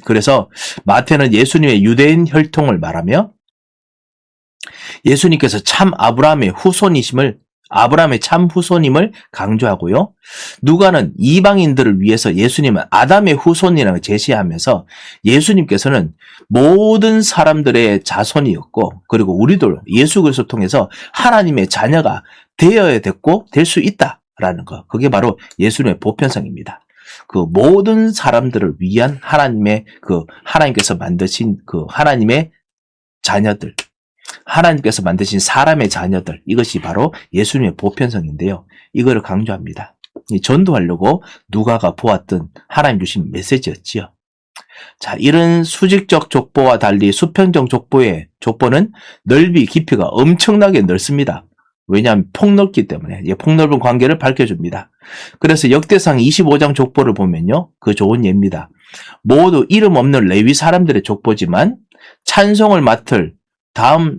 그래서 마태는 예수님의 유대인 혈통을 말하며 예수님께서 참 아브라함의 참 후손임을 강조하고요. 누가는 이방인들을 위해서 예수님은 아담의 후손이라고 제시하면서 예수님께서는 모든 사람들의 자손이었고 그리고 우리도 예수 그리스도 통해서 하나님의 자녀가 되어야 됐고 될 수 있다라는 것. 그게 바로 예수님의 보편성입니다. 그 모든 사람들을 위한 하나님께서 만드신 하나님의 자녀들, 하나님께서 만드신 사람의 자녀들, 이것이 바로 예수님의 보편성인데요. 이거를 강조합니다. 전도하려고 누가가 보았던 하나님 주신 메시지였지요. 자, 이런 수직적 족보와 달리 수평적 족보는 넓이, 깊이가 엄청나게 넓습니다. 왜냐하면 폭넓기 때문에 폭넓은 관계를 밝혀줍니다. 그래서 역대상 25장 족보를 보면요. 그 좋은 예입니다. 모두 이름 없는 레위 사람들의 족보지만 찬송을 맡을 다음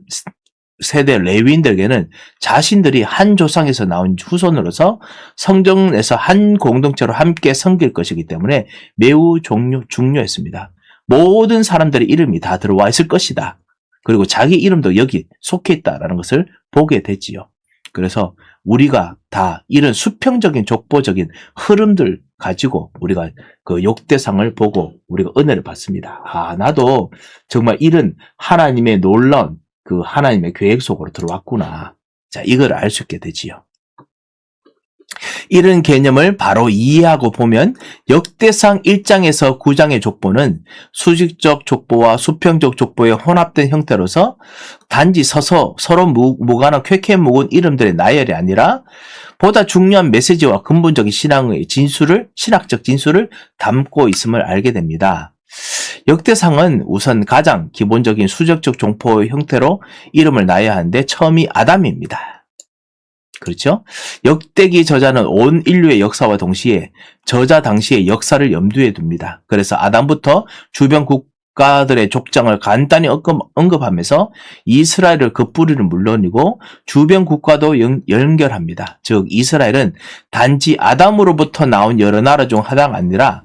세대 레위인들에게는 자신들이 한 조상에서 나온 후손으로서 성전에서 한 공동체로 함께 섬길 것이기 때문에 매우 중요했습니다. 모든 사람들의 이름이 다 들어와 있을 것이다. 그리고 자기 이름도 여기 속해 있다라는 것을 보게 되지요. 그래서 우리가 다 이런 수평적인 족보적인 흐름들 가지고 우리가 그 역대상을 보고 우리가 은혜를 받습니다. 나도 정말 이런 하나님의 놀라운 하나님의 계획 속으로 들어왔구나. 자, 이걸 알 수 있게 되지요. 이런 개념을 바로 이해하고 보면 역대상 1장에서 9장의 족보는 수직적 족보와 수평적 족보의 혼합된 형태로서 단지 서로 무관한 쾌쾌 묵은 이름들의 나열이 아니라 보다 중요한 메시지와 근본적인 신학적 진술을 담고 있음을 알게 됩니다. 역대상은 우선 가장 기본적인 수직적 족보의 형태로 이름을 나열하는데 처음이 아담입니다. 그렇죠? 역대기 저자는 온 인류의 역사와 동시에 저자 당시의 역사를 염두에 둡니다. 그래서 아담부터 주변 국가들의 족장을 간단히 언급하면서 이스라엘을 그 뿌리는 물론이고 주변 국가도 연결합니다. 즉 이스라엘은 단지 아담으로부터 나온 여러 나라 중 하나가 아니라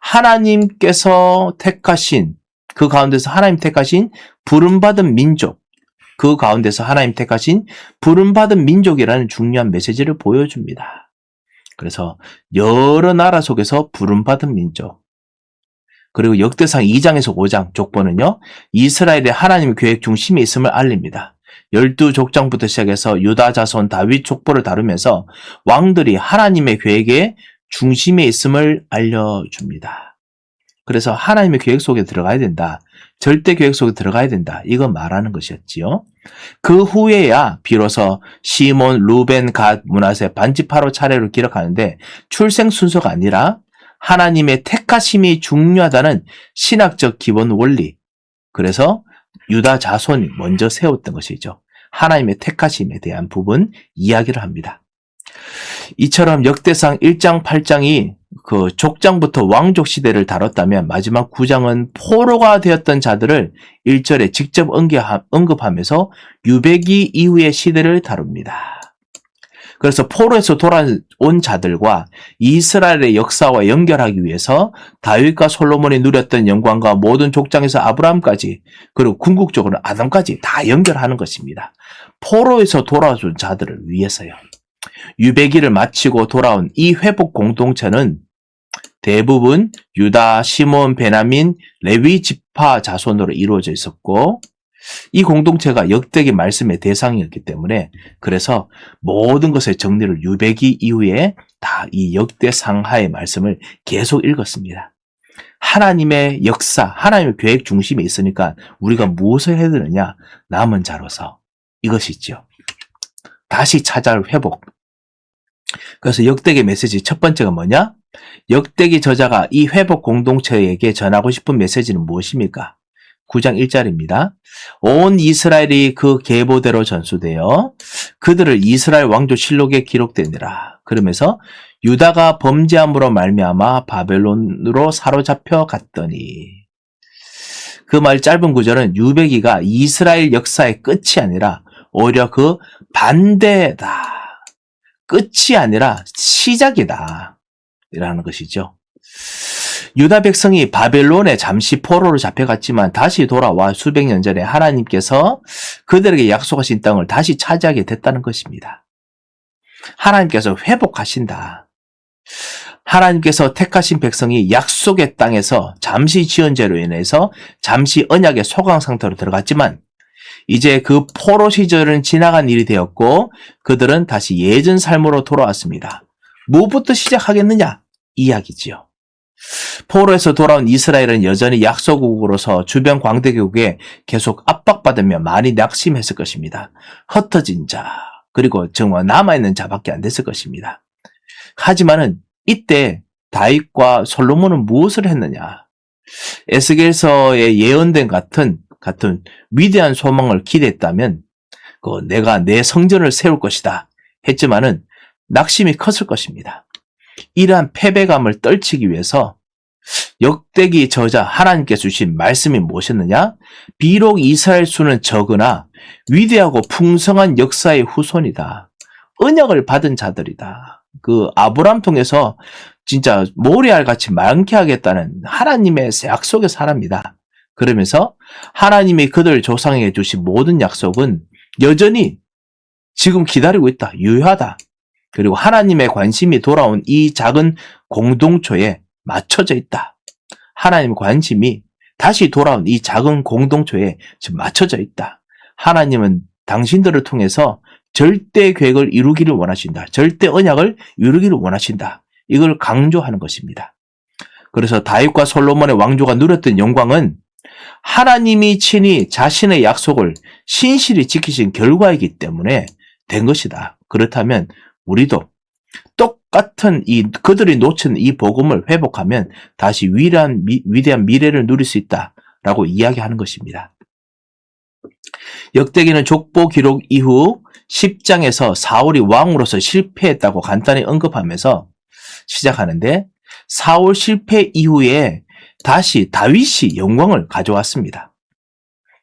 하나님께서 택하신, 그 가운데서 하나님 택하신 부름받은 민족, 그 가운데서 하나님 택하신 부름받은 민족이라는 중요한 메시지를 보여줍니다. 그래서 여러 나라 속에서 부름받은 민족. 그리고 역대상 2장에서 5장 족보는요, 이스라엘의 하나님 계획 중심에 있음을 알립니다. 12족장부터 시작해서 유다 자손 다윗 족보를 다루면서 왕들이 하나님의 계획의 중심에 있음을 알려줍니다. 그래서 하나님의 계획 속에 들어가야 된다. 절대 계획 속에 들어가야 된다. 이거 말하는 것이었지요. 그 후에야 비로소 시몬, 루벤, 갓, 므낫세, 반지파로 차례로 기록하는데 출생 순서가 아니라 하나님의 택하심이 중요하다는 신학적 기본 원리. 그래서 유다 자손이 먼저 세웠던 것이죠. 하나님의 택하심에 대한 부분 이야기를 합니다. 이처럼 역대상 1장, 8장이 그 족장부터 왕족 시대를 다뤘다면 마지막 9장은 포로가 되었던 자들을 1절에 직접 언급하면서 유배기 이후의 시대를 다룹니다. 그래서 포로에서 돌아온 자들과 이스라엘의 역사와 연결하기 위해서 다윗과 솔로몬이 누렸던 영광과 모든 족장에서 아브라함까지 그리고 궁극적으로 아담까지 다 연결하는 것입니다. 포로에서 돌아온 자들을 위해서요. 유배기를 마치고 돌아온 이 회복 공동체는 대부분 유다, 시몬, 베냐민, 레위 지파 자손으로 이루어져 있었고 이 공동체가 역대기 말씀의 대상이었기 때문에 그래서 모든 것의 정리를 유배기 이후에 다 이 역대상하의 말씀을 계속 읽었습니다. 하나님의 역사, 하나님의 계획 중심에 있으니까 우리가 무엇을 해야 되느냐? 남은 자로서 이것이죠. 다시 찾아올 회복. 그래서 역대기 메시지 첫 번째가 뭐냐? 역대기 저자가 이 회복 공동체에게 전하고 싶은 메시지는 무엇입니까? 9장 1절입니다. 온 이스라엘이 그 계보대로 전수되어 그들을 이스라엘 왕조 실록에 기록되니라. 그러면서 유다가 범죄함으로 말미암아 바벨론으로 사로잡혀 갔더니 그 말 짧은 구절은 유배기가 이스라엘 역사의 끝이 아니라 오히려 그 반대다. 끝이 아니라 시작이다. 라는 것이죠. 유다 백성이 바벨론에 잠시 포로로 잡혀갔지만 다시 돌아와 수백 년 전에 하나님께서 그들에게 약속하신 땅을 다시 차지하게 됐다는 것입니다. 하나님께서 회복하신다. 하나님께서 택하신 백성이 약속의 땅에서 잠시 지은 죄로 인해서 잠시 언약의 소강 상태로 들어갔지만 이제 그 포로 시절은 지나간 일이 되었고 그들은 다시 예전 삶으로 돌아왔습니다. 무엇부터 시작하겠느냐? 이야기지요. 포로에서 돌아온 이스라엘은 여전히 약소국으로서 주변 광대국에 계속 압박받으며 많이 낙심했을 것입니다. 흩어진 자, 그리고 정말 남아있는 자밖에 안 됐을 것입니다. 하지만은 이때 다윗과 솔로몬은 무엇을 했느냐? 에스겔서에 예언된 같은 위대한 소망을 기대했다면 내가 내 성전을 세울 것이다 했지만은 낙심이 컸을 것입니다. 이러한 패배감을 떨치기 위해서 역대기 저자 하나님께서 주신 말씀이 무엇이었느냐? 비록 이스라엘 수는 적으나 위대하고 풍성한 역사의 후손이다. 언약을 받은 자들이다. 그 아브라함 통해서 진짜 모리알 같이 많게 하겠다는 하나님의 약속의 사람이다. 그러면서 하나님이 그들 조상에게 주신 모든 약속은 여전히 지금 기다리고 있다. 유효하다. 그리고 하나님의 관심이 돌아온 이 작은 공동체에 맞춰져 있다. 하나님의 관심이 다시 돌아온 이 작은 공동체에 지금 맞춰져 있다. 하나님은 당신들을 통해서 절대 계획을 이루기를 원하신다. 절대 언약을 이루기를 원하신다. 이걸 강조하는 것입니다. 그래서 다윗과 솔로몬의 왕조가 누렸던 영광은 하나님이 친히 자신의 약속을 신실히 지키신 결과이기 때문에 된 것이다. 그렇다면 우리도 똑같은 그들이 놓친 이 복음을 회복하면 다시 위대한 미래를 누릴 수 있다라고 이야기하는 것입니다. 역대기는 족보 기록 이후 10장에서 사울이 왕으로서 실패했다고 간단히 언급하면서 시작하는데 사울 실패 이후에 다시 다윗이 영광을 가져왔습니다.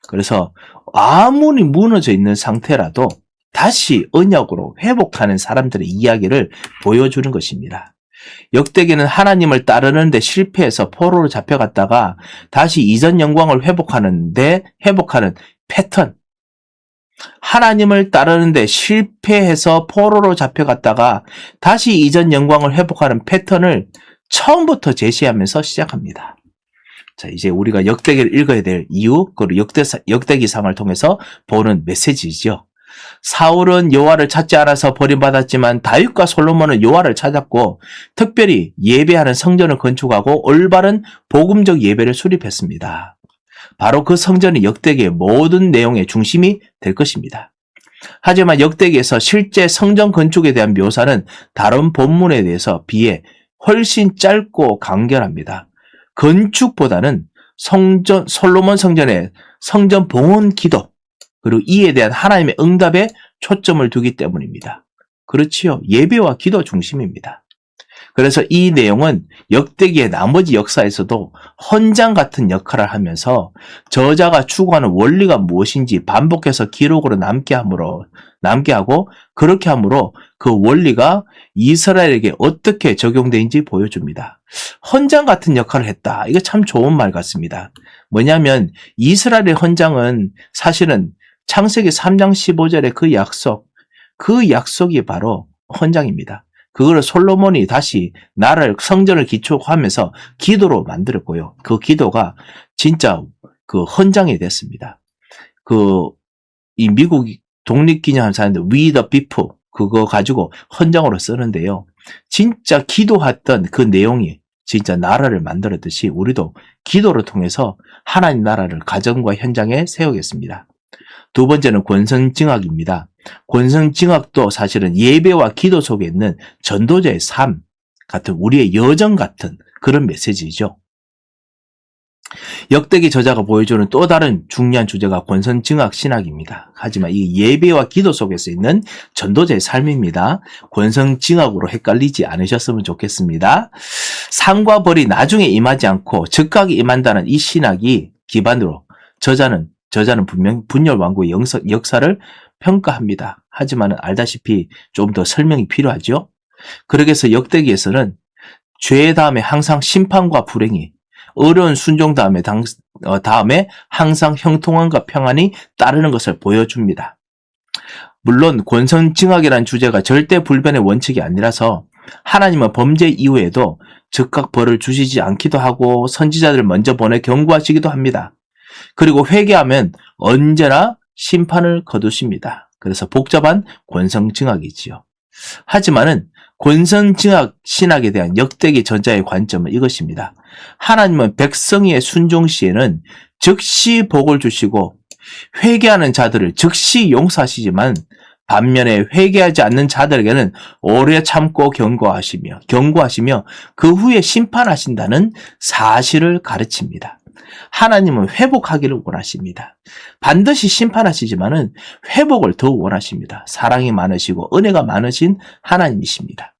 그래서 아무리 무너져 있는 상태라도 다시 언약으로 회복하는 사람들의 이야기를 보여주는 것입니다. 역대기는 하나님을 따르는데 실패해서 포로로 잡혀갔다가 다시 이전 영광을 회복하는 패턴. 하나님을 따르는데 실패해서 포로로 잡혀갔다가 다시 이전 영광을 회복하는 패턴을 처음부터 제시하면서 시작합니다. 자, 이제 우리가 역대기를 읽어야 될 이유, 그리고 역대기상을 통해서 보는 메시지죠. 사울은 여호와를 찾지 않아서 버림받았지만 다윗과 솔로몬은 여호와를 찾았고 특별히 예배하는 성전을 건축하고 올바른 복음적 예배를 수립했습니다. 바로 그 성전이 역대기의 모든 내용의 중심이 될 것입니다. 하지만 역대기에서 실제 성전 건축에 대한 묘사는 다른 본문에 대해서 비해 훨씬 짧고 간결합니다. 건축보다는 솔로몬 성전의 성전 봉헌 기도, 그리고 이에 대한 하나님의 응답에 초점을 두기 때문입니다. 그렇지요. 예배와 기도 중심입니다. 그래서 이 내용은 역대기의 나머지 역사에서도 헌장 같은 역할을 하면서 저자가 추구하는 원리가 무엇인지 반복해서 기록으로 남게 하고 그렇게 함으로 그 원리가 이스라엘에게 어떻게 적용되는지 보여줍니다. 헌장 같은 역할을 했다. 이거 참 좋은 말 같습니다. 뭐냐면 이스라엘의 헌장은 사실은 창세기 3장 15절의 그 약속이 바로 헌장입니다. 그거를 솔로몬이 다시 성전을 기초하면서 기도로 만들었고요. 그 기도가 진짜 그 헌장이 됐습니다. 이 미국 독립기념하는 사람들, We the People, 그거 가지고 헌장으로 쓰는데요. 진짜 기도했던 그 내용이 진짜 나라를 만들었듯이 우리도 기도를 통해서 하나님 나라를 가정과 현장에 세우겠습니다. 두 번째는 권선징악입니다. 권선징악도 사실은 예배와 기도 속에 있는 전도자의 삶 같은 우리의 여정 같은 그런 메시지죠. 역대기 저자가 보여주는 또 다른 중요한 주제가 권선징악 신학입니다. 하지만 이 예배와 기도 속에서 있는 전도자의 삶입니다. 권선징악으로 헷갈리지 않으셨으면 좋겠습니다. 상과 벌이 나중에 임하지 않고 즉각에 임한다는 이 신학이 기반으로 저자는 분명 분열왕국의 역사를 평가합니다. 하지만 알다시피 좀 더 설명이 필요하죠. 그러기 위해서 역대기에서는 죄 다음에 항상 심판과 불행이, 어려운 순종 다음에 항상 형통함과 평안이 따르는 것을 보여줍니다. 물론 권선징악이라는 주제가 절대 불변의 원칙이 아니라서 하나님은 범죄 이후에도 즉각 벌을 주시지 않기도 하고 선지자들을 먼저 보내 경고하시기도 합니다. 그리고 회개하면 언제나 심판을 거두십니다. 그래서 복잡한 권선징악이지요. 하지만은 권선징악 신학에 대한 역대기 저자의 관점은 이것입니다. 하나님은 백성의 순종 시에는 즉시 복을 주시고 회개하는 자들을 즉시 용서하시지만 반면에 회개하지 않는 자들에게는 오래 참고 경고하시며 그 후에 심판하신다는 사실을 가르칩니다. 하나님은 회복하기를 원하십니다. 반드시 심판하시지만은 회복을 더 원하십니다. 사랑이 많으시고 은혜가 많으신 하나님이십니다.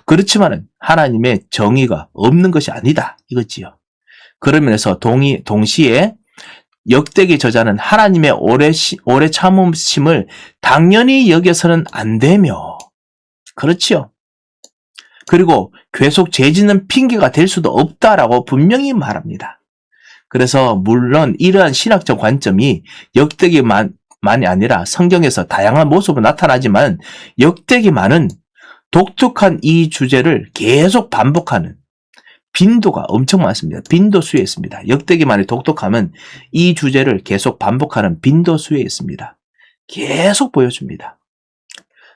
그렇지만은 하나님의 정의가 없는 것이 아니다 이거지요. 그런 면에서 동시에 역대기 저자는 하나님의 오래 참으심을 당연히 여겨서는 안 되며, 그렇지요. 그리고 계속 죄짓는 핑계가 될 수도 없다라고 분명히 말합니다. 그래서 물론 이러한 신학적 관점이 역대기만이 아니라 성경에서 다양한 모습으로 나타나지만 역대기만은 독특한 이 주제를 계속 반복하는 빈도가 엄청 많습니다. 빈도수에 있습니다. 역대기만의 독특함은 이 주제를 계속 반복하는 빈도수에 있습니다. 계속 보여줍니다.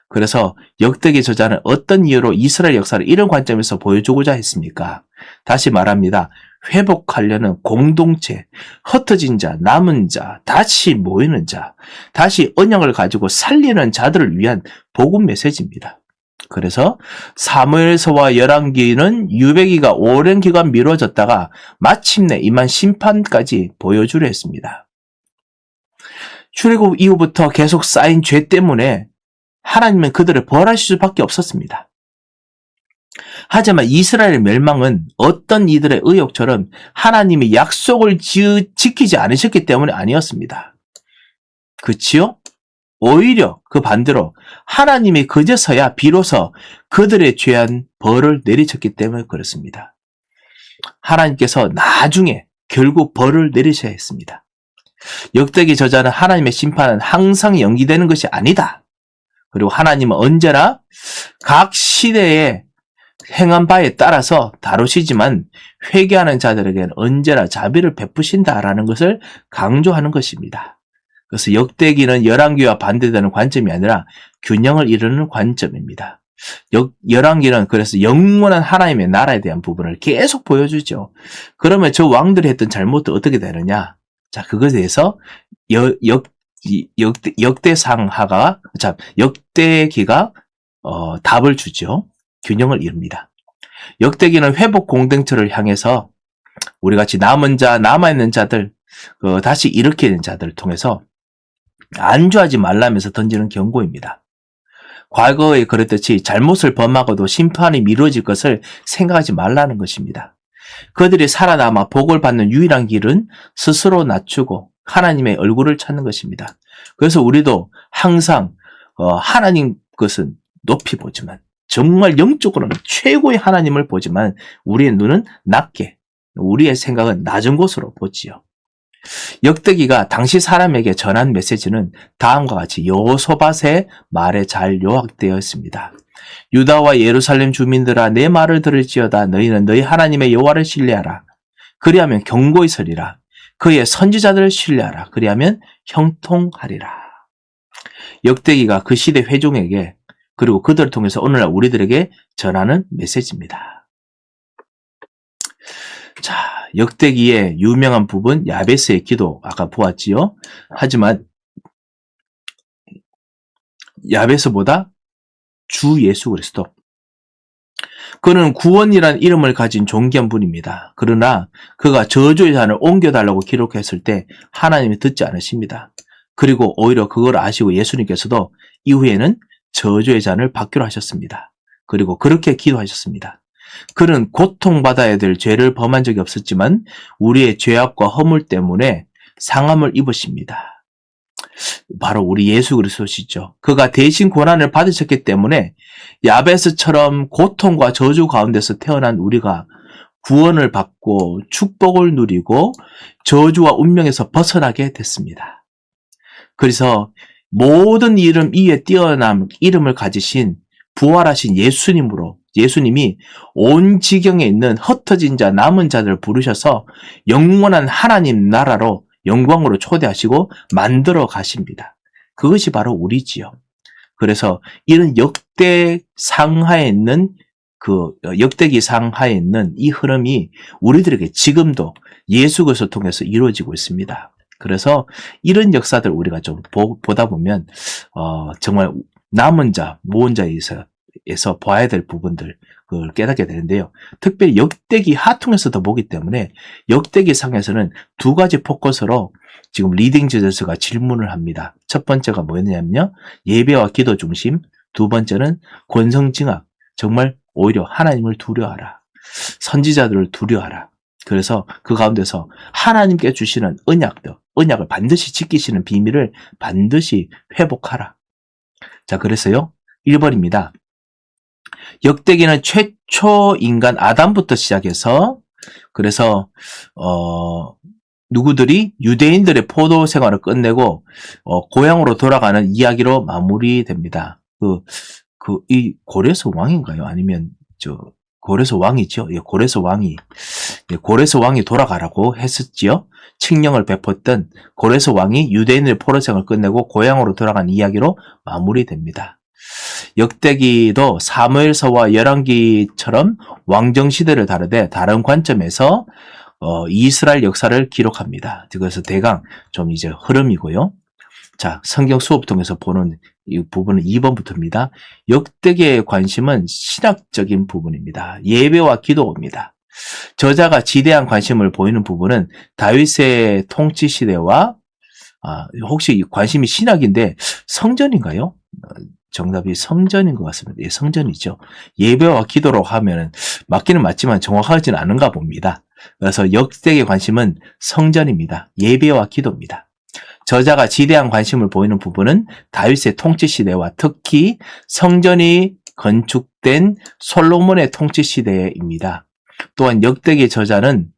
그래서 역대기 저자는 어떤 이유로 이스라엘 역사를 이런 관점에서 보여주고자 했습니까? 다시 말합니다. 회복하려는 공동체, 흩어진 자, 남은 자, 다시 모이는 자, 다시 언약을 가지고 살리는 자들을 위한 복음 메시지입니다. 그래서 사무엘서와 열왕기는 유배기가 오랜 기간 미뤄졌다가 마침내 임한 심판까지 보여주려 했습니다. 출애굽 이후부터 계속 쌓인 죄 때문에 하나님은 그들을 벌하실 수밖에 없었습니다. 하지만 이스라엘의 멸망은 어떤 이들의 의욕처럼 하나님이 약속을 지키지 않으셨기 때문에 아니었습니다. 그치요? 오히려 그 반대로 하나님이 그제서야 비로소 그들의 죄한 벌을 내리셨기 때문에 그렇습니다. 하나님께서 나중에 결국 벌을 내리셔야 했습니다. 역대기 저자는 하나님의 심판은 항상 연기되는 것이 아니다. 그리고 하나님은 언제나 각 시대에 행한 바에 따라서 다루시지만 회개하는 자들에게는 언제나 자비를 베푸신다라는 것을 강조하는 것입니다. 그래서 역대기는 열왕기와 반대되는 관점이 아니라 균형을 이루는 관점입니다. 열왕기는 그래서 영원한 하나님의 나라에 대한 부분을 계속 보여주죠. 그러면 저 왕들이 했던 잘못도 어떻게 되느냐? 자, 그것에 대해서 역대기가 답을 주죠. 균형을 이룹니다. 역대기는 회복 공동체를 향해서 우리 같이 남아있는 자들, 다시 일으키는 자들을 통해서 안주하지 말라면서 던지는 경고입니다. 과거에 그랬듯이 잘못을 범하고도 심판이 미뤄질 것을 생각하지 말라는 것입니다. 그들이 살아남아 복을 받는 유일한 길은 스스로 낮추고 하나님의 얼굴을 찾는 것입니다. 그래서 우리도 항상 하나님 것은 높이 보지만 정말 영적으로는 최고의 하나님을 보지만 우리의 눈은 낮게, 우리의 생각은 낮은 곳으로 보지요. 역대기가 당시 사람에게 전한 메시지는 다음과 같이 여호사밧의 말에 잘 요약되어 있습니다. 유다와 예루살렘 주민들아 내 말을 들을지어다. 너희는 너희 하나님의 여호와를 신뢰하라. 그리하면 견고히 서리라. 그의 선지자들을 신뢰하라. 그리하면 형통하리라. 역대기가 그 시대 회중에게 그리고 그들을 통해서 오늘날 우리들에게 전하는 메시지입니다. 자, 역대기의 유명한 부분 야베스의 기도 아까 보았지요. 하지만 야베스보다 주 예수 그리스도, 그는 구원이란 이름을 가진 존귀한 분입니다. 그러나 그가 저주의 잔을 옮겨달라고 기록했을 때 하나님이 듣지 않으십니다. 그리고 오히려 그걸 아시고 예수님께서도 이후에는 저주의 잔을 받기로 하셨습니다. 그리고 그렇게 기도하셨습니다. 그는 고통받아야 될 죄를 범한 적이 없었지만 우리의 죄악과 허물 때문에 상함을 입으십니다. 바로 우리 예수 그리스도시죠. 그가 대신 고난을 받으셨기 때문에 야베스처럼 고통과 저주 가운데서 태어난 우리가 구원을 받고 축복을 누리고 저주와 운명에서 벗어나게 됐습니다. 그래서 모든 이름 위에 뛰어난 이름을 가지신 부활하신 예수님이 온 지경에 있는 흩어진 자 남은 자들을 부르셔서 영원한 하나님 나라로 영광으로 초대하시고 만들어 가십니다. 그것이 바로 우리지요. 그래서 이런 역대기 상하에 있는 이 흐름이 우리들에게 지금도 예수 그리스도를 통해서 이루어지고 있습니다. 그래서 이런 역사들 우리가 좀 보다 보면 정말 남은 자, 모은 자에서 봐야 될 부분들 그걸 깨닫게 되는데요. 특별히 역대기 하통에서도 보기 때문에 역대기 상에서는 두 가지 포커스로 지금 리딩 저자스가 질문을 합니다. 첫 번째가 뭐였냐면요. 예배와 기도 중심, 두 번째는 권성징악, 정말 오히려 하나님을 두려워하라. 선지자들을 두려워하라. 그래서 그 가운데서 하나님께 주시는 언약을 반드시 지키시는 비밀을 반드시 회복하라. 자, 그래서요. 1번입니다. 역대기는 최초 인간 아담부터 시작해서 그래서 누구들이 유대인들의 포도 생활을 끝내고 고향으로 돌아가는 이야기로 마무리됩니다. 이 고레스 왕인가요? 아니면 고레스 왕이죠? 예, 고레스 왕이 돌아가라고 했었지요. 칙령을 베풀었던 고레스 왕이 유대인의 포로 생활을 끝내고 고향으로 돌아간 이야기로 마무리됩니다. 역대기도 사무엘서와 열왕기처럼 왕정시대를 다르되 다른 관점에서 이스라엘 역사를 기록합니다. 그래서 대강 좀 이제 흐름이고요. 자, 성경 수업 통해서 보는 이 부분은 2번부터입니다. 역대기의 관심은 신학적인 부분입니다. 예배와 기도입니다. 저자가 지대한 관심을 보이는 부분은 다윗의 통치 시대와 혹시 관심이 신학인데 성전인가요? 정답이 성전인 것 같습니다. 예, 성전이죠. 예배와 기도로 하면은 맞기는 맞지만 정확하지는 않은가 봅니다. 그래서 역대기의 관심은 성전입니다. 예배와 기도입니다. 저자가 지대한 관심을 보이는 부분은 다윗의 통치 시대와 특히 성전이 건축된 솔로몬의 통치 시대입니다. 또한 역대기의 저자는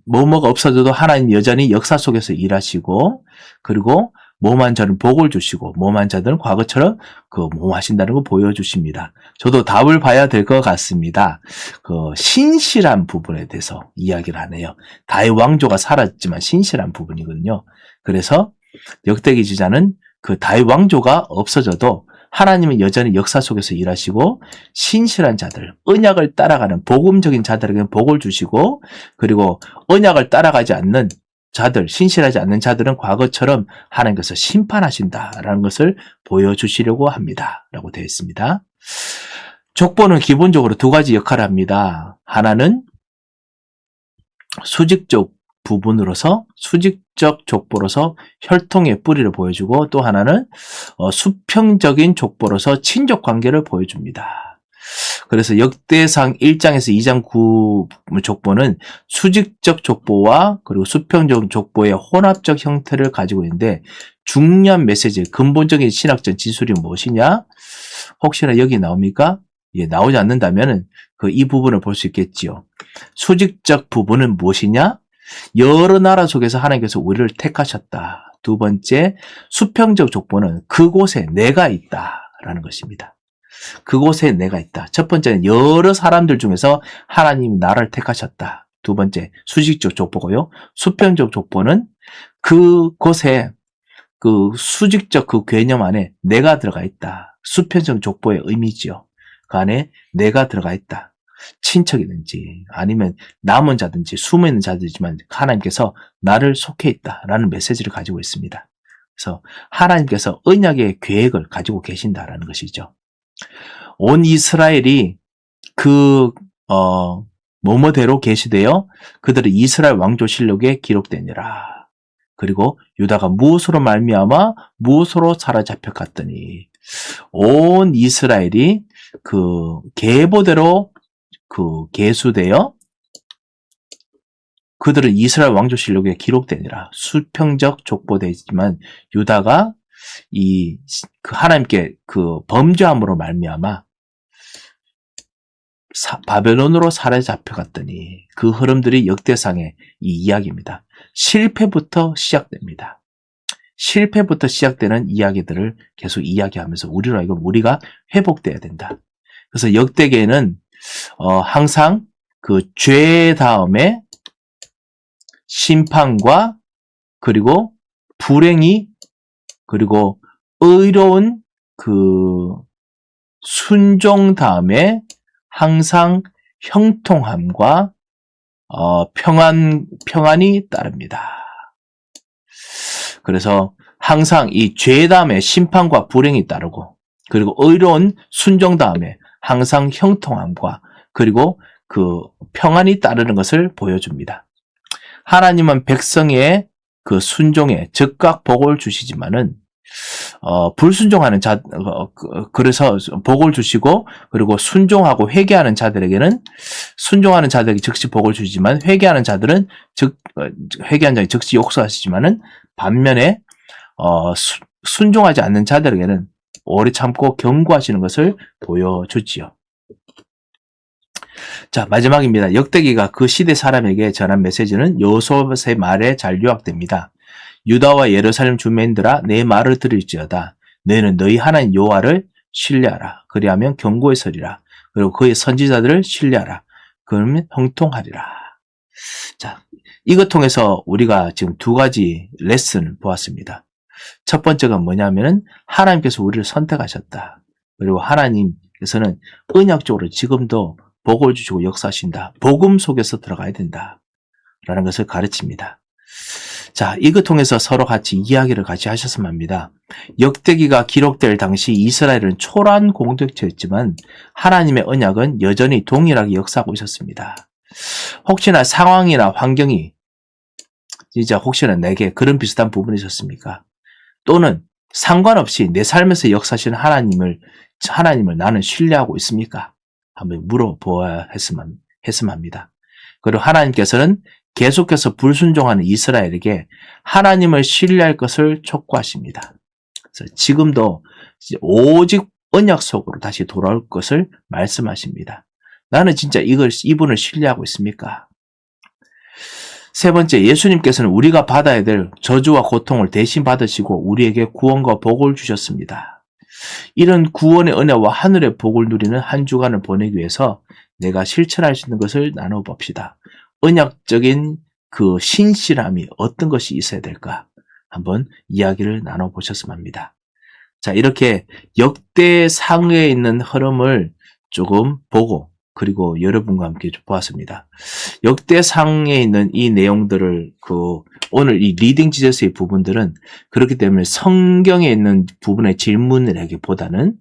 뭐뭐가 없어져도 하나님 여전히 역사 속에서 일하시고, 그리고 모험한 자는 복을 주시고 모험한 자들은 과거처럼 모험하신다는 걸 보여주십니다. 저도 답을 봐야 될 것 같습니다. 신실한 부분에 대해서 이야기를 하네요. 다윗 왕조가 사라졌지만 신실한 부분이거든요. 그래서 역대기 저자는 다윗 왕조가 없어져도 하나님은 여전히 역사 속에서 일하시고 신실한 자들, 언약을 따라가는 복음적인 자들에게는 복을 주시고, 그리고 언약을 따라가지 않는 자들, 신실하지 않는 자들은 과거처럼 하나님께서 심판하신다라는 것을 보여주시려고 합니다. 라고 되어 있습니다. 족보는 기본적으로 두 가지 역할을 합니다. 하나는 수직적 족보로서 혈통의 뿌리를 보여주고, 또 하나는 수평적인 족보로서 친족 관계를 보여줍니다. 그래서 역대상 1장에서 2장 9 족보는 수직적 족보와 그리고 수평적 족보의 혼합적 형태를 가지고 있는데, 중요한 메시지, 근본적인 신학적 진술이 무엇이냐? 혹시나 여기 나옵니까? 예, 나오지 않는다면 이 부분을 볼 수 있겠지요. 수직적 부분은 무엇이냐? 여러 나라 속에서 하나님께서 우리를 택하셨다. 두 번째, 수평적 족보는 그곳에 내가 있다라는 것입니다. 그곳에 내가 있다. 첫 번째는 여러 사람들 중에서 하나님이 나를 택하셨다. 두 번째, 수직적 족보고요. 수평적 족보는 그곳에 수직적 개념 안에 내가 들어가 있다. 수평적 족보의 의미지요. 그 안에 내가 들어가 있다. 친척이든지 아니면 남은 자든지 숨어있는 자들이지만 하나님께서 나를 속해 있다라는 메시지를 가지고 있습니다. 그래서 하나님께서 언약의 계획을 가지고 계신다라는 것이죠. 온 이스라엘이 뭐뭐대로 계시되어 그들은 이스라엘 왕조실록에 기록되니라. 그리고 유다가 무엇으로 말미암아 무엇으로 사로잡혀 갔더니, 온 이스라엘이 계보대로 계수되어 그들은 이스라엘 왕조실록에 기록되니라. 수평적 족보되지만 유다가 하나님께 범죄함으로 말미암아 바벨론으로 사로잡혀 갔더니, 그 흐름들이 역대상의 이 이야기입니다. 실패부터 시작됩니다. 실패부터 시작되는 이야기들을 계속 이야기하면서 우리가 회복돼야 된다. 그래서 역대기에는 항상 죄 다음에 심판과 그리고 불행이, 그리고 의로운 순종 다음에 항상 형통함과 평안이 따릅니다. 그래서 항상 이 죄 다음에 심판과 불행이 따르고, 그리고 의로운 순종 다음에 항상 형통함과 그리고 평안이 따르는 것을 보여줍니다. 하나님은 백성의 순종에 즉각 복을 주시지만은 불순종하는 그래서 복을 주시고, 그리고 순종하고 회개하는 자들에게는, 순종하는 자들에게 즉시 복을 주시지만 회개하는 자들은 회개한 자에게 즉시 용서하시지만은, 반면에 순종하지 않는 자들에게는 오래 참고 경고하시는 것을 보여주지요. 자, 마지막입니다. 역대기가 그 시대 사람에게 전한 메시지는 여호수아의 말에 잘 요약됩니다. 유다와 예루살렘 주민들아, 내 말을 들을지어다. 너희는 너희 하나님 여호와를 신뢰하라. 그리하면 경고에 서리라. 그리고 그의 선지자들을 신뢰하라. 그러면 형통하리라. 자, 이것 통해서 우리가 지금 두 가지 레슨을 보았습니다. 첫 번째가 뭐냐면은 하나님께서 우리를 선택하셨다. 그리고 하나님께서는 언약적으로 지금도 복을 주시고 역사하신다. 복음 속에서 들어가야 된다. 라는 것을 가르칩니다. 자, 이것 통해서 서로 같이 이야기를 같이 하셨으면 합니다. 역대기가 기록될 당시 이스라엘은 초라한 공동체였지만 하나님의 언약은 여전히 동일하게 역사하고 있었습니다. 혹시나 상황이나 환경이 진짜 혹시나 내게 그런 비슷한 부분이 있었습니까? 또는 상관없이 내 삶에서 역사하시는 하나님을 나는 신뢰하고 있습니까? 한번 물어보아야 했으면 합니다. 그리고 하나님께서는 계속해서 불순종하는 이스라엘에게 하나님을 신뢰할 것을 촉구하십니다. 그래서 지금도 오직 언약 속으로 다시 돌아올 것을 말씀하십니다. 나는 진짜 이분을 신뢰하고 있습니까? 세 번째, 예수님께서는 우리가 받아야 될 저주와 고통을 대신 받으시고 우리에게 구원과 복을 주셨습니다. 이런 구원의 은혜와 하늘의 복을 누리는 한 주간을 보내기 위해서 내가 실천할 수 있는 것을 나눠봅시다. 언약적인 그 신실함이 어떤 것이 있어야 될까? 한번 이야기를 나눠보셨으면 합니다. 자, 이렇게 역대상에 있는 흐름을 조금 보고 그리고 여러분과 함께 보았습니다. 역대상에 있는 이 내용들을 오늘 이 리딩 지저스의 부분들은 그렇기 때문에 성경에 있는 부분의 질문을 하기보다는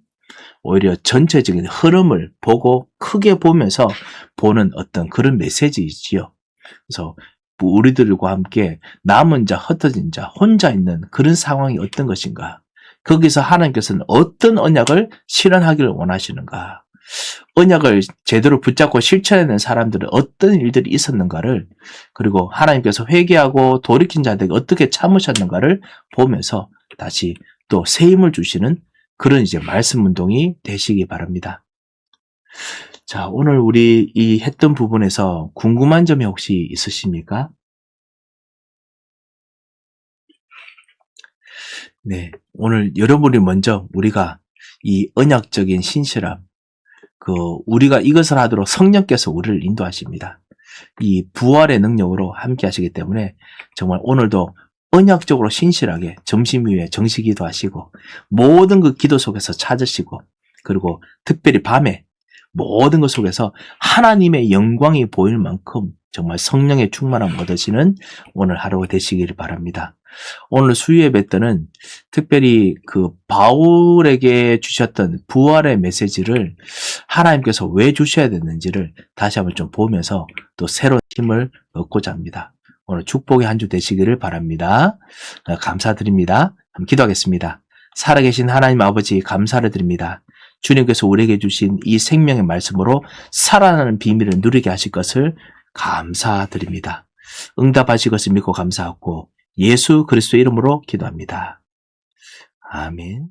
오히려 전체적인 흐름을 보고 크게 보면서 보는 어떤 그런 메시지이지요. 그래서 우리들과 함께 남은 자, 흩어진 자, 혼자 있는 그런 상황이 어떤 것인가? 거기서 하나님께서는 어떤 언약을 실현하기를 원하시는가? 언약을 제대로 붙잡고 실천해낸 사람들은 어떤 일들이 있었는가를, 그리고 하나님께서 회개하고 돌이킨 자들에게 어떻게 참으셨는가를 보면서 다시 또 새 힘을 주시는 그런 이제 말씀 운동이 되시기 바랍니다. 자, 오늘 우리 이 했던 부분에서 궁금한 점이 혹시 있으십니까? 네, 오늘 여러분이 먼저 우리가 이 언약적인 신실함, 우리가 이것을 하도록 성령께서 우리를 인도하십니다. 이 부활의 능력으로 함께 하시기 때문에 정말 오늘도 언약적으로 신실하게 점심 이후에 정식기도 하시고 모든 그 기도 속에서 찾으시고 그리고 특별히 밤에 모든 것 속에서 하나님의 영광이 보일 만큼 정말 성령의 충만함 얻으시는 오늘 하루가 되시기를 바랍니다. 오늘 수요예배 때는 특별히 바울에게 주셨던 부활의 메시지를 하나님께서 왜 주셔야 됐는지를 다시 한번 좀 보면서 또 새로운 힘을 얻고자 합니다. 오늘 축복의 한 주 되시기를 바랍니다. 감사드립니다. 한번 기도하겠습니다. 살아계신 하나님 아버지 감사를 드립니다. 주님께서 우리에게 주신 이 생명의 말씀으로 살아나는 비밀을 누리게 하실 것을 감사드립니다. 응답하실 것을 믿고 감사하고 예수 그리스도의 이름으로 기도합니다. 아멘.